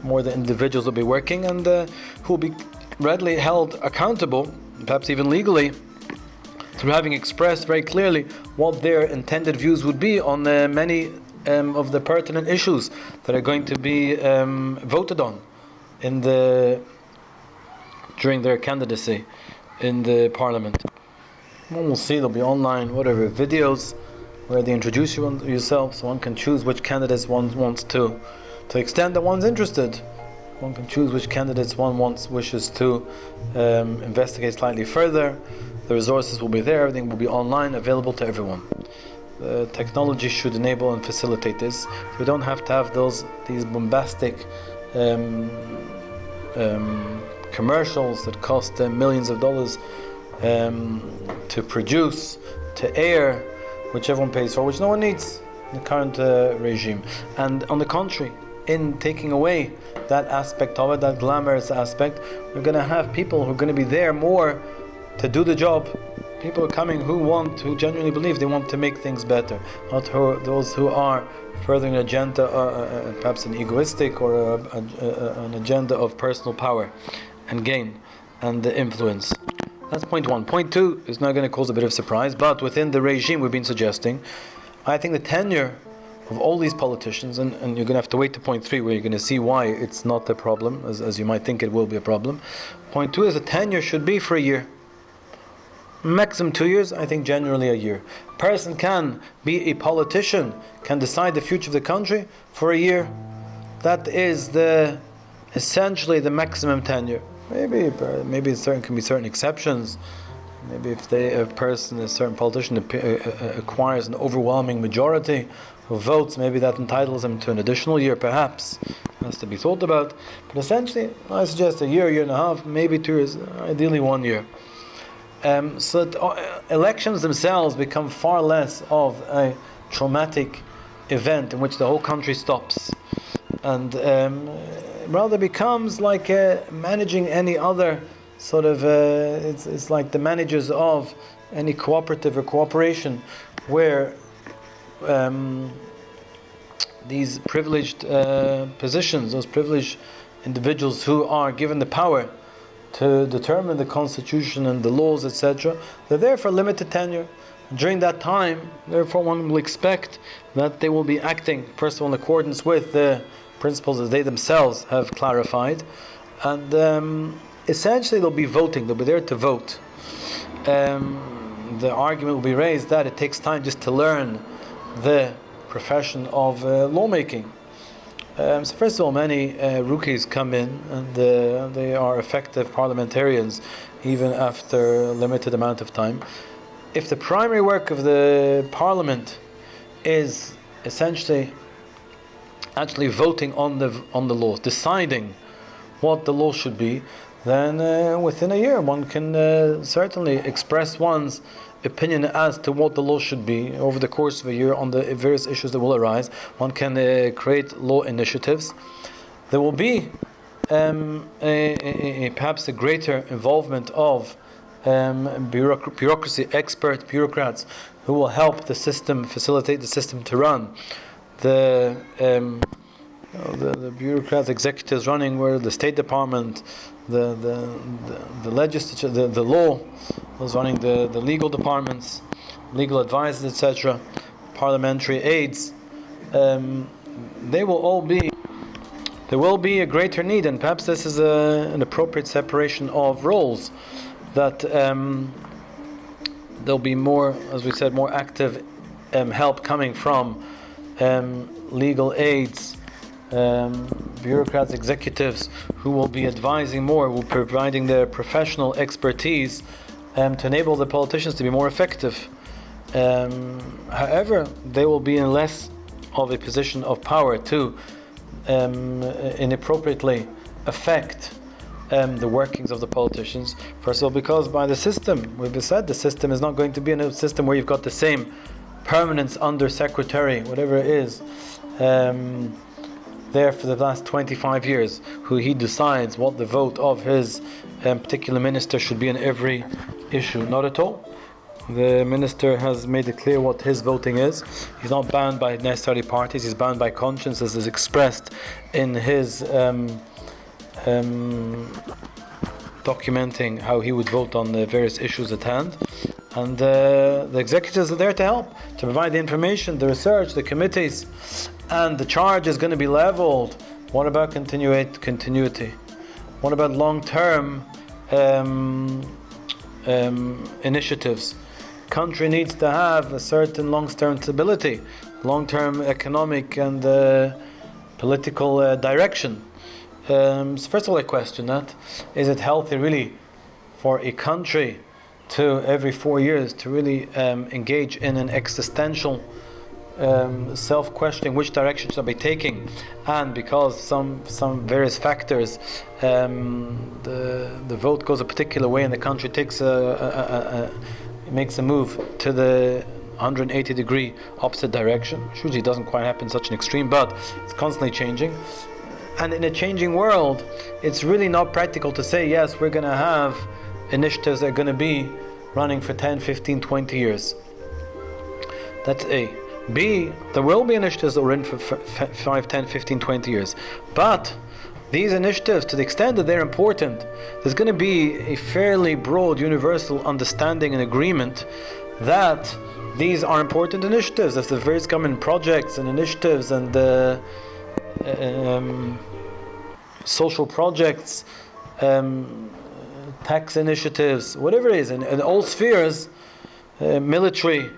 More the individuals will be working, and who will be readily held accountable, perhaps even legally, through having expressed very clearly what their intended views would be on many of the pertinent issues that are going to be voted on during their candidacy in the parliament. One will see there'll be online videos where they introduce yourself, so one can choose which candidates one wants to the extent that one's interested. One can choose which candidates one wishes to investigate slightly further. The resources will be there, everything will be online, available to everyone. The technology should enable and facilitate this. We don't have to have these bombastic commercials that cost millions of dollars to produce, to air, which everyone pays for, which no one needs in the current regime. And on the contrary, in taking away that aspect of it, that glamorous aspect, we're going to have people who are going to be there more to do the job. People are coming who genuinely believe they want to make things better, not those who are furthering an agenda, perhaps an egoistic or an agenda of personal power and gain and influence. That's point 1. Point 2 is not going to cause a bit of surprise, but within the regime we've been suggesting, I think the tenure of all these politicians, and you're going to have to wait to point 3 where you're going to see why it's not a problem, as you might think it will be a problem. Point 2 is the tenure should be for a year. Maximum 2 years, I think generally a year. A person can be a politician, can decide the future of the country for a year. That is essentially the maximum tenure. Maybe can be certain exceptions. Maybe if a certain politician acquires an overwhelming majority of votes, maybe that entitles him to an additional year, perhaps. Has to be thought about. But essentially, I suggest a year and a half, maybe 2 years, ideally 1 year. So that elections themselves become far less of a traumatic event in which the whole country stops, and rather becomes like managing any other sort of it's like the managers of any cooperative or cooperation, where these privileged positions, those privileged individuals who are given the power to determine the constitution and the laws, etc., they're there for a limited tenure. During that time, therefore, one will expect that they will be acting, first of all, in accordance with the principles that they themselves have clarified, and essentially they'll be voting, they'll be there to vote. The argument will be raised that it takes time just to learn the profession of lawmaking. So first of all, many rookies come in, and they are effective parliamentarians even after a limited amount of time. If the primary work of the parliament is essentially actually voting on the laws, deciding what the law should be, then within a year one can certainly express one's opinion as to what the law should be. Over the course of a year, on the various issues that will arise, one can create law initiatives. There will be perhaps a greater involvement of bureaucracy, expert bureaucrats who will help the system, facilitate the system to run. The bureaucrats, executives running where the State Department, the legislature, the law was running the legal departments, legal advisors, etc., parliamentary aides. They will all be. There will be a greater need, and perhaps this is an appropriate separation of roles. That there'll be more, as we said, more active help coming from legal aides, bureaucrats, executives who will be advising more, will be providing their professional expertise to enable the politicians to be more effective. However, they will be in less of a position of power to inappropriately affect the workings of the politicians. First of all, because by the system, we've said the system is not going to be a system where you've got the same permanence under secretary, whatever it is, there for the last 25 years, who he decides what the vote of his particular minister should be in every issue. Not at all. The minister has made it clear what his voting is. He's not bound by necessarily parties, he's bound by conscience, as is expressed in his documenting how he would vote on the various issues at hand. And the executives are there to help, to provide the information, the research, the committees, and the charge is going to be leveled. What about continuity? What about long-term initiatives? Country needs to have a certain long-term stability, long-term economic and political direction. So first of all, I question that. Is it healthy really for a country to every 4 years to really engage in an existential self-questioning, which direction should I be taking? And because some various factors, the vote goes a particular way and the country takes makes a move to the 180-degree opposite direction. Which usually doesn't quite happen in such an extreme, but it's constantly changing. And in a changing world, it's really not practical to say, yes, we're going to have initiatives that are going to be running for 10, 15, 20 years. That's A. B, there will be initiatives that are in for 5, 10, 15, 20 years. But these initiatives, to the extent that they're important, there's going to be a fairly broad universal understanding and agreement that these are important initiatives. If the various government projects and initiatives and social projects, tax initiatives, whatever it is, in all spheres, military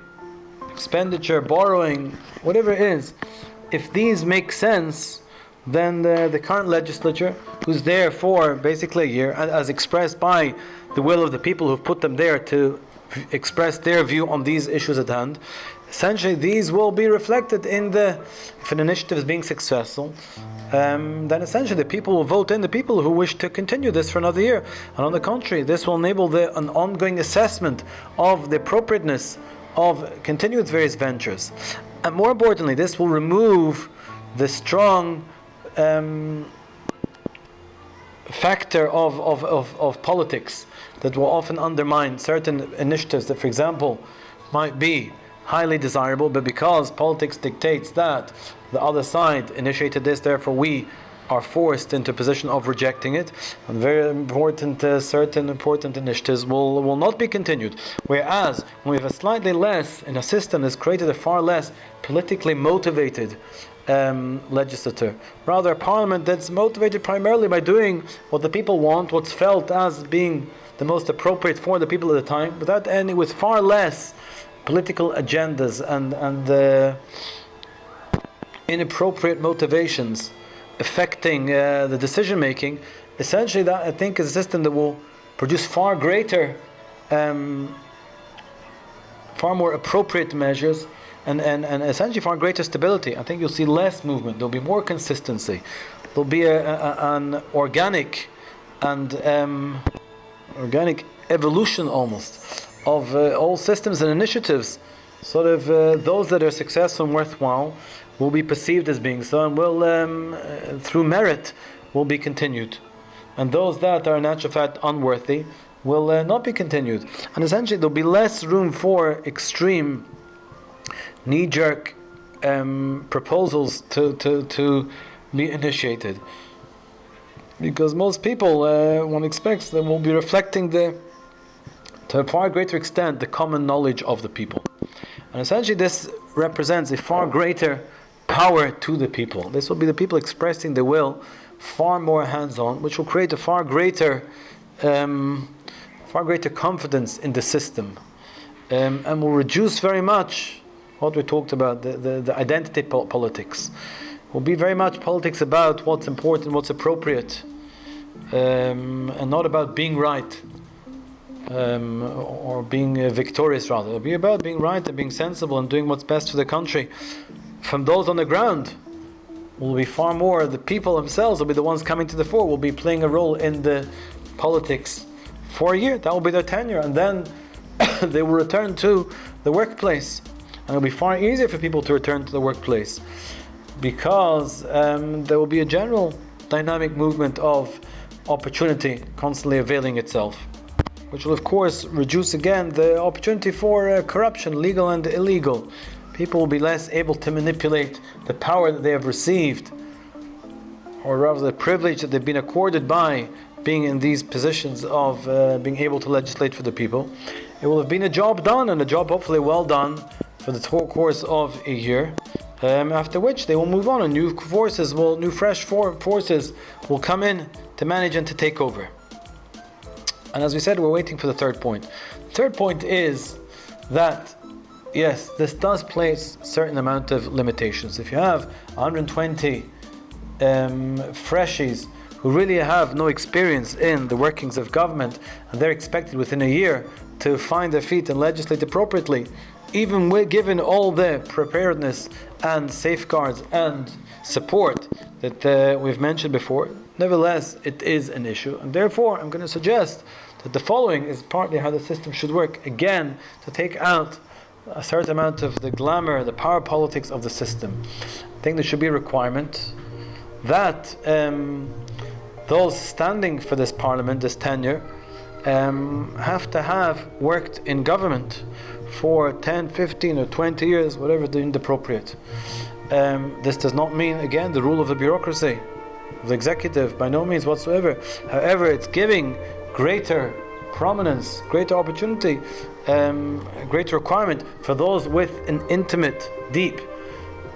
expenditure, borrowing, whatever it is, if these make sense, then the current legislature, who's there for basically a year, as expressed by the will of the people who've put them there to express their view on these issues at hand, essentially these will be reflected in if an initiative is being successful, then essentially the people will vote in the people who wish to continue this for another year. And on the contrary, this will enable an ongoing assessment of the appropriateness of continuing various ventures. And more importantly, this will remove the strong factor of politics that will often undermine certain initiatives that, for example, might be highly desirable, but because politics dictates that the other side initiated this, therefore we are forced into a position of rejecting it, and very important, certain important initiatives will not be continued. Whereas when we have a slightly less, in a system that's created a far less politically motivated legislature, rather a parliament that's motivated primarily by doing what the people want, what's felt as being the most appropriate for the people at the time, without any, with far less political agendas and inappropriate motivations affecting the decision making. Essentially, that I think is a system that will produce far greater, far more appropriate measures, and essentially far greater stability. I think you'll see less movement. There'll be more consistency. There'll be an organic and organic evolution almost of all systems and initiatives. Sort of those that are successful and worthwhile will be perceived as being so, and will through merit will be continued, and those that are in actual fact unworthy will not be continued. And essentially there'll be less room for extreme knee-jerk proposals to be initiated, because most people, one expects, they will be reflecting to a far greater extent the common knowledge of the people. And essentially this represents a far greater power to the people. This will be the people expressing their will far more hands-on, which will create a far greater confidence in the system, and will reduce very much what we talked about, the identity politics. Will be very much politics about what's important, what's appropriate, and not about being right, or being victorious. Rather, it'll be about being right and being sensible and doing what's best for the country. From those on the ground will be far more, the people themselves will be the ones coming to the fore, will be playing a role in the politics for a year. That will be their tenure, and then they will return to the workplace, and it'll be far easier for people to return to the workplace, because there will be a general dynamic movement of opportunity constantly availing itself, which will of course reduce again the opportunity for corruption, legal and illegal. People will be less able to manipulate the power that they have received, or rather the privilege that they've been accorded by being in these positions of being able to legislate for the people. It will have been a job done, and a job hopefully well done, for the course of a year, after which they will move on, and new forces will come in to manage and to take over. And as we said, we're waiting for the third point. The third point is that, yes, this does place a certain amount of limitations. If you have 120 freshies who really have no experience in the workings of government, and they're expected within a year to find their feet and legislate appropriately, even given all the preparedness and safeguards and support that we've mentioned before, nevertheless it is an issue. And therefore I'm going to suggest that the following is partly how the system should work, again to take out a certain amount of the glamour, the power politics of the system. I think there should be a requirement that those standing for this parliament, this tenure, have to have worked in government for 10, 15 or 20 years, whatever is deemed appropriate. This does not mean, again, the rule of the bureaucracy, of the executive, by no means whatsoever. However, it's giving greater prominence, greater opportunity, greater requirement for those with an intimate, deep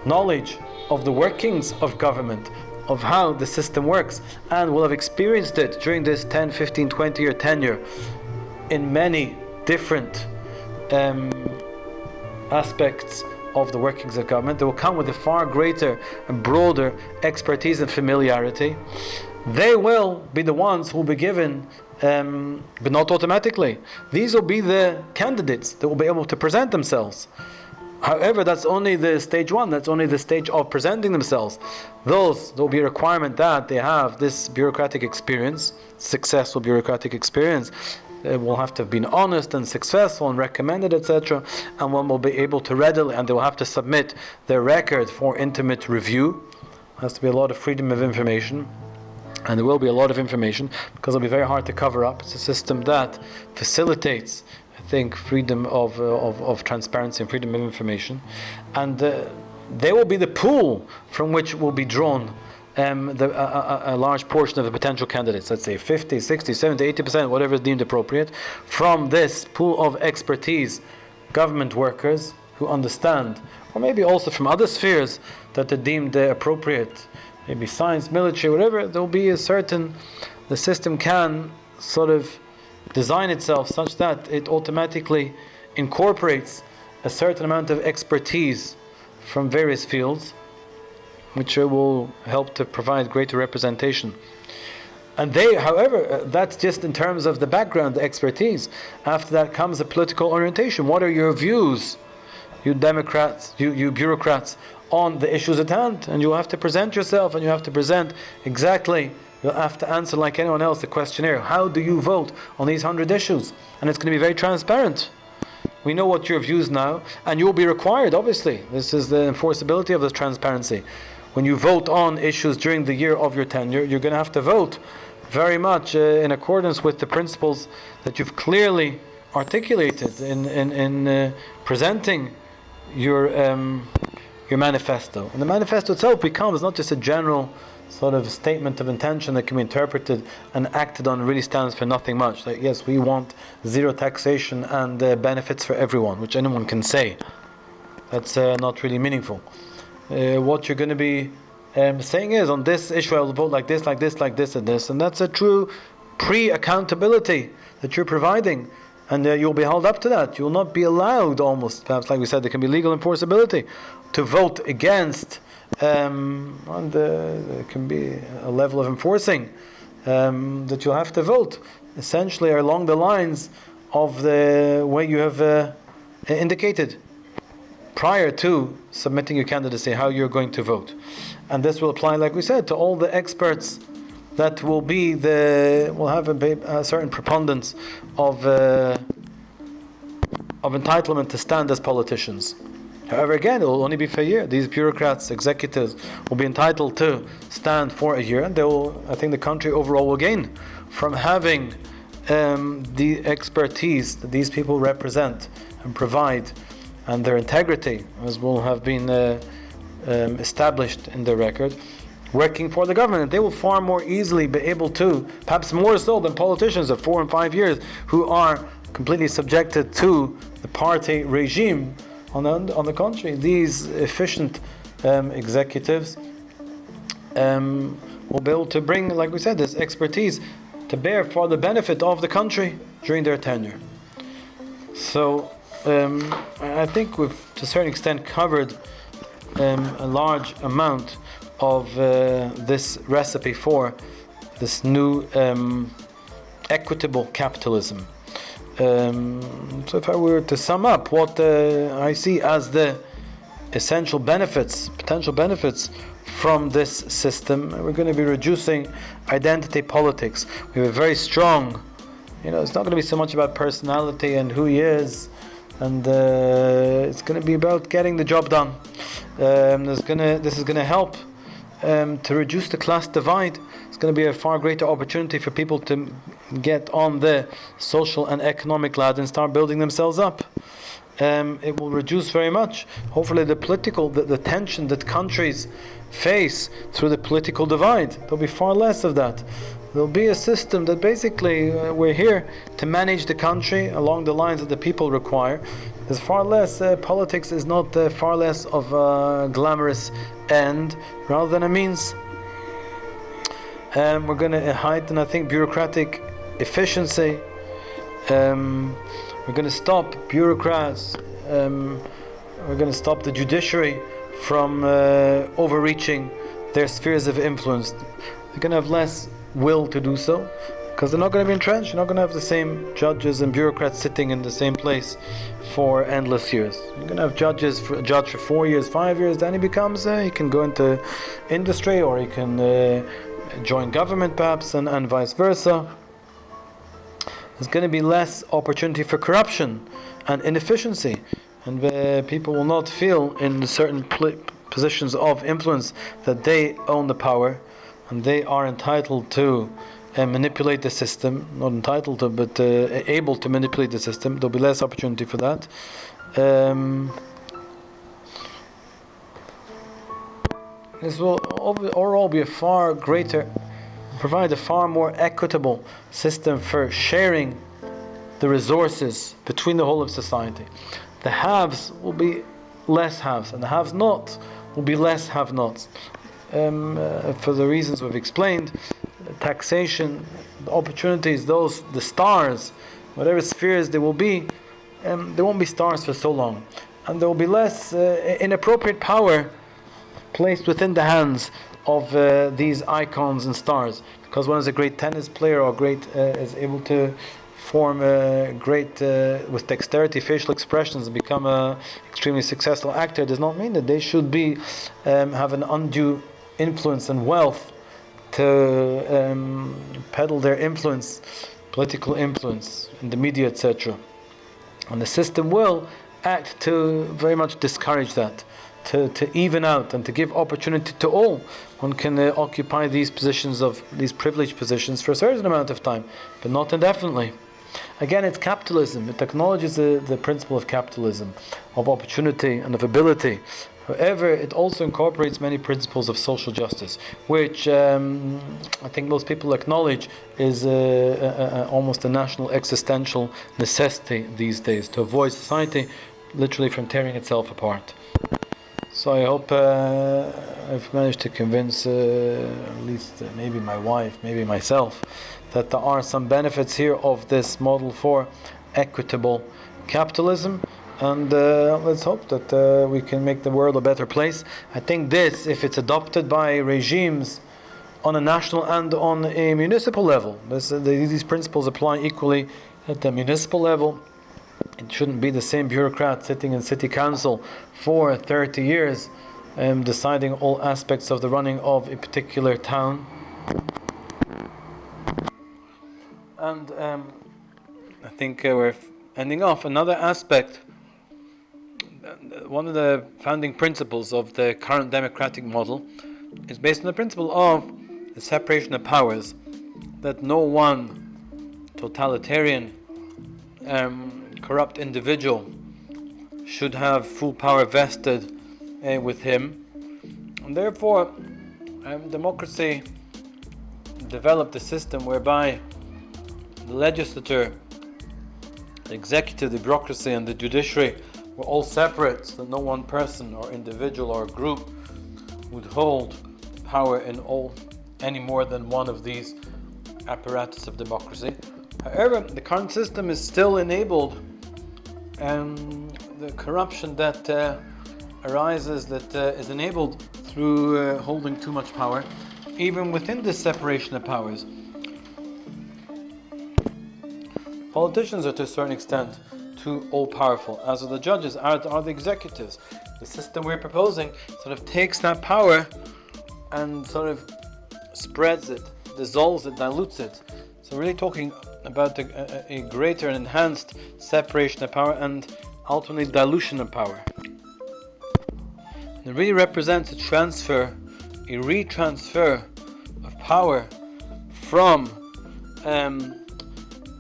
knowledge of the workings of government, of how the system works, and will have experienced it during this 10, 15, 20 year tenure in many different aspects of the workings of government. They will come with a far greater and broader expertise and familiarity. They will be the ones who will be given, but not automatically. These will be the candidates that will be able to present themselves. However, that's only the stage one, that's only the stage of presenting themselves. There will be a requirement that they have this bureaucratic experience, successful bureaucratic experience. They will have to have been honest and successful and recommended, etc. And one will be able to readily, and they will have to submit their record for intimate review. There has to be a lot of freedom of information. And there will be a lot of information, because it'll be very hard to cover up. It's a system that facilitates, I think, freedom of transparency and freedom of information. And they will be the pool from which will be drawn a large portion of the potential candidates, let's say 50, 60, 70, 80%, whatever is deemed appropriate, from this pool of expertise, government workers who understand, or maybe also from other spheres that are deemed appropriate, maybe science, military, whatever. There will be the system can sort of design itself such that it automatically incorporates a certain amount of expertise from various fields, which will help to provide greater representation. And however, that's just in terms of the background, the expertise. After that comes the political orientation. What are your views? you Democrats, you bureaucrats, on the issues at hand, and you'll have to present yourself, and you have to present exactly. You'll have to answer like anyone else the questionnaire. How do you vote on these 100 issues? And it's going to be very transparent. We know what your views now, and you'll be required, obviously. This is the enforceability of this transparency. When you vote on issues during the year of your tenure, you're going to have to vote very much in accordance with the principles that you've clearly articulated in presenting your manifesto. And the manifesto itself becomes not just a general sort of statement of intention that can be interpreted and acted on, really stands for nothing much. Like, yes, we want zero taxation and benefits for everyone, which anyone can say. That's not really meaningful. What you're going to be saying is, on this issue I will vote like this, like this, like this, and this. And that's a true pre-accountability that you're providing. And you'll be held up to that. You'll not be allowed, almost, perhaps like we said, there can be legal enforceability, to vote against. And there can be a level of enforcing that you'll have to vote, essentially along the lines of the way you have indicated prior to submitting your candidacy, how you're going to vote. And this will apply, like we said, to all the experts that will have a certain preponderance of entitlement to stand as politicians. However, again, it will only be for a year. These bureaucrats, executives, will be entitled to stand for a year, and I think the country overall will gain from having the expertise that these people represent and provide, and their integrity, as will have been established in the record, working for the government. They will far more easily be able to, perhaps more so than politicians of 4 and 5 years, who are completely subjected to the party regime. On the contrary, these efficient executives will be able to bring, like we said, this expertise to bear for the benefit of the country during their tenure. So I think we've, to a certain extent, covered a large amount of this recipe for this new equitable capitalism. So if I were to sum up what I see as the essential benefits, potential benefits from this system, we're going to be reducing identity politics. We have a very strong, it's not going to be so much about personality and who he is, and it's going to be about getting the job done. This is going to help to reduce the class divide. It's going to be a far greater opportunity for people to get on the social and economic ladder and start building themselves up. It will reduce very much, hopefully, the tension that countries face through the political divide. There'll be far less of that. There'll be a system that basically we're here to manage the country along the lines that the people require. There's far less, politics is not far less of a glamorous end rather than a means. We're going to heighten, I think, bureaucratic efficiency. We're going to stop bureaucrats. We're going to stop the judiciary from overreaching their spheres of influence. They're going to have less will to do so, because they're not going to be entrenched. You're not going to have the same judges and bureaucrats sitting in the same place for endless years. You're going to have a judge for 4 years, 5 years, then he becomes, he can go into industry, or he can join government perhaps, and vice versa. There's going to be less opportunity for corruption and inefficiency, and people will not feel in certain positions of influence that they own the power and they are entitled to manipulate the system. Not entitled to, but able to manipulate the system. There'll be less opportunity for that. This will overall be provide a far more equitable system for sharing the resources between the whole of society. The haves will be less haves, and the have-nots will be less have-nots. For the reasons we've explained, taxation, the opportunities, the stars, whatever spheres there will be, there won't be stars for so long, and there will be less inappropriate power placed within the hands of these icons and stars, because one is a great tennis player or is able to form great, with dexterity, facial expressions, and become a extremely successful actor, does not mean that they should be have an undue influence and wealth to peddle their influence, political influence in the media, etc. And the system will act to very much discourage that, to even out and to give opportunity to all. One can occupy these privileged positions for a certain amount of time, but not indefinitely. Again, it's capitalism. It acknowledges the principle of capitalism, of opportunity and of ability. However, it also incorporates many principles of social justice, which I think most people acknowledge is almost a national existential necessity these days, to avoid society literally from tearing itself apart. So I hope I've managed to convince at least maybe my wife, maybe myself, that there are some benefits here of this model for equitable capitalism. And let's hope that we can make the world a better place. I think this, if it's adopted by regimes on a national and on a municipal level, these principles apply equally at the municipal level. It shouldn't be the same bureaucrat sitting in city council for 30 years deciding all aspects of the running of a particular town. And I think we're ending off. Another aspect, one of the founding principles of the current democratic model is based on the principle of the separation of powers, that no one totalitarian, corrupt individual should have full power vested with him. And therefore, democracy developed a system whereby the legislature, the executive, the bureaucracy, and the judiciary were all separate, so that no one person or individual or group would hold power in any more than one of these apparatus of democracy. However, the current system is still enabled, the corruption that arises, that is enabled through holding too much power, even within this separation of powers. Politicians are to a certain extent too all-powerful, as are the judges, are the executives. The system we're proposing sort of takes that power and sort of spreads it, dissolves it, dilutes it. So really talking about a greater and enhanced separation of power and ultimately dilution of power. It really represents a retransfer of power from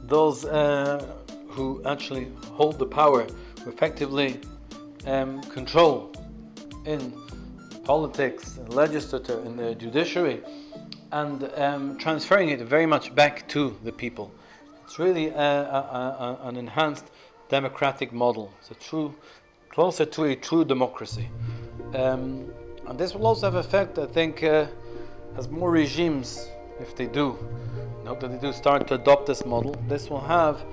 those who actually hold the power, who effectively control in politics, in legislature, in the judiciary, and transferring it very much back to the people. It's really an enhanced democratic model. It's closer to a true democracy. And this will also have effect, I think, as more regimes, if they do, I hope that they do start to adopt this model, this will have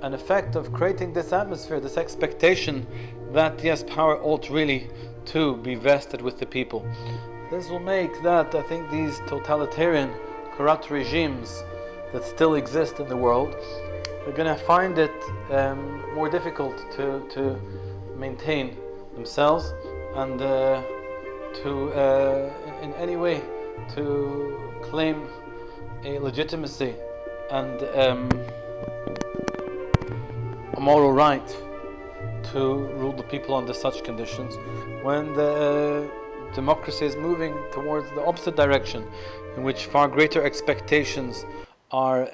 an effect of creating this atmosphere, this expectation that, yes, power ought really to be vested with the people. This will make that, I think, these totalitarian, corrupt regimes that still exist in the world are going to find it more difficult to maintain themselves and in any way to claim a legitimacy and a moral right to rule the people under such conditions, when the democracy is moving towards the opposite direction, in which far greater expectations are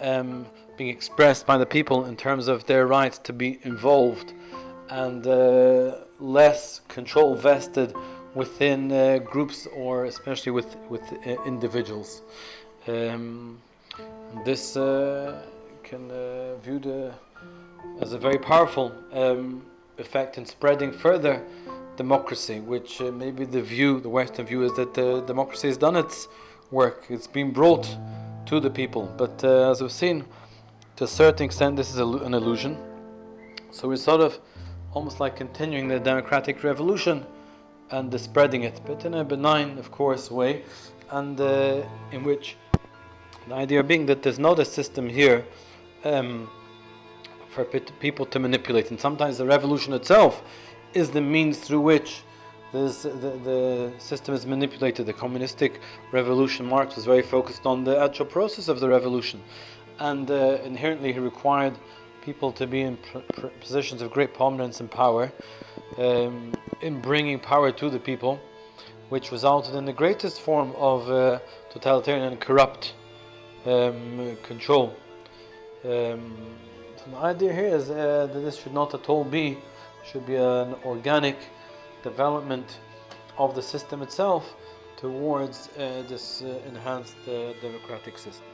being expressed by the people in terms of their right to be involved, and less control vested within groups, or especially with individuals. This can viewed as a very powerful effect in spreading further democracy, which maybe the Western view is that democracy has done its work, it's been brought to the people. But as we've seen, to a certain extent this is an illusion. So we're sort of almost like continuing the democratic revolution and spreading it, but in a benign, of course, way, and in which the idea being that there's not a system here for people to manipulate, and sometimes the revolution itself is the means through which the system is manipulated. The communistic revolution, Marx was very focused on the actual process of the revolution, and inherently he required people to be in positions of great prominence and power, in bringing power to the people, which resulted in the greatest form of totalitarian and corrupt control. So the idea here is that this should not at all should be an organic development of the system itself towards this enhanced democratic system.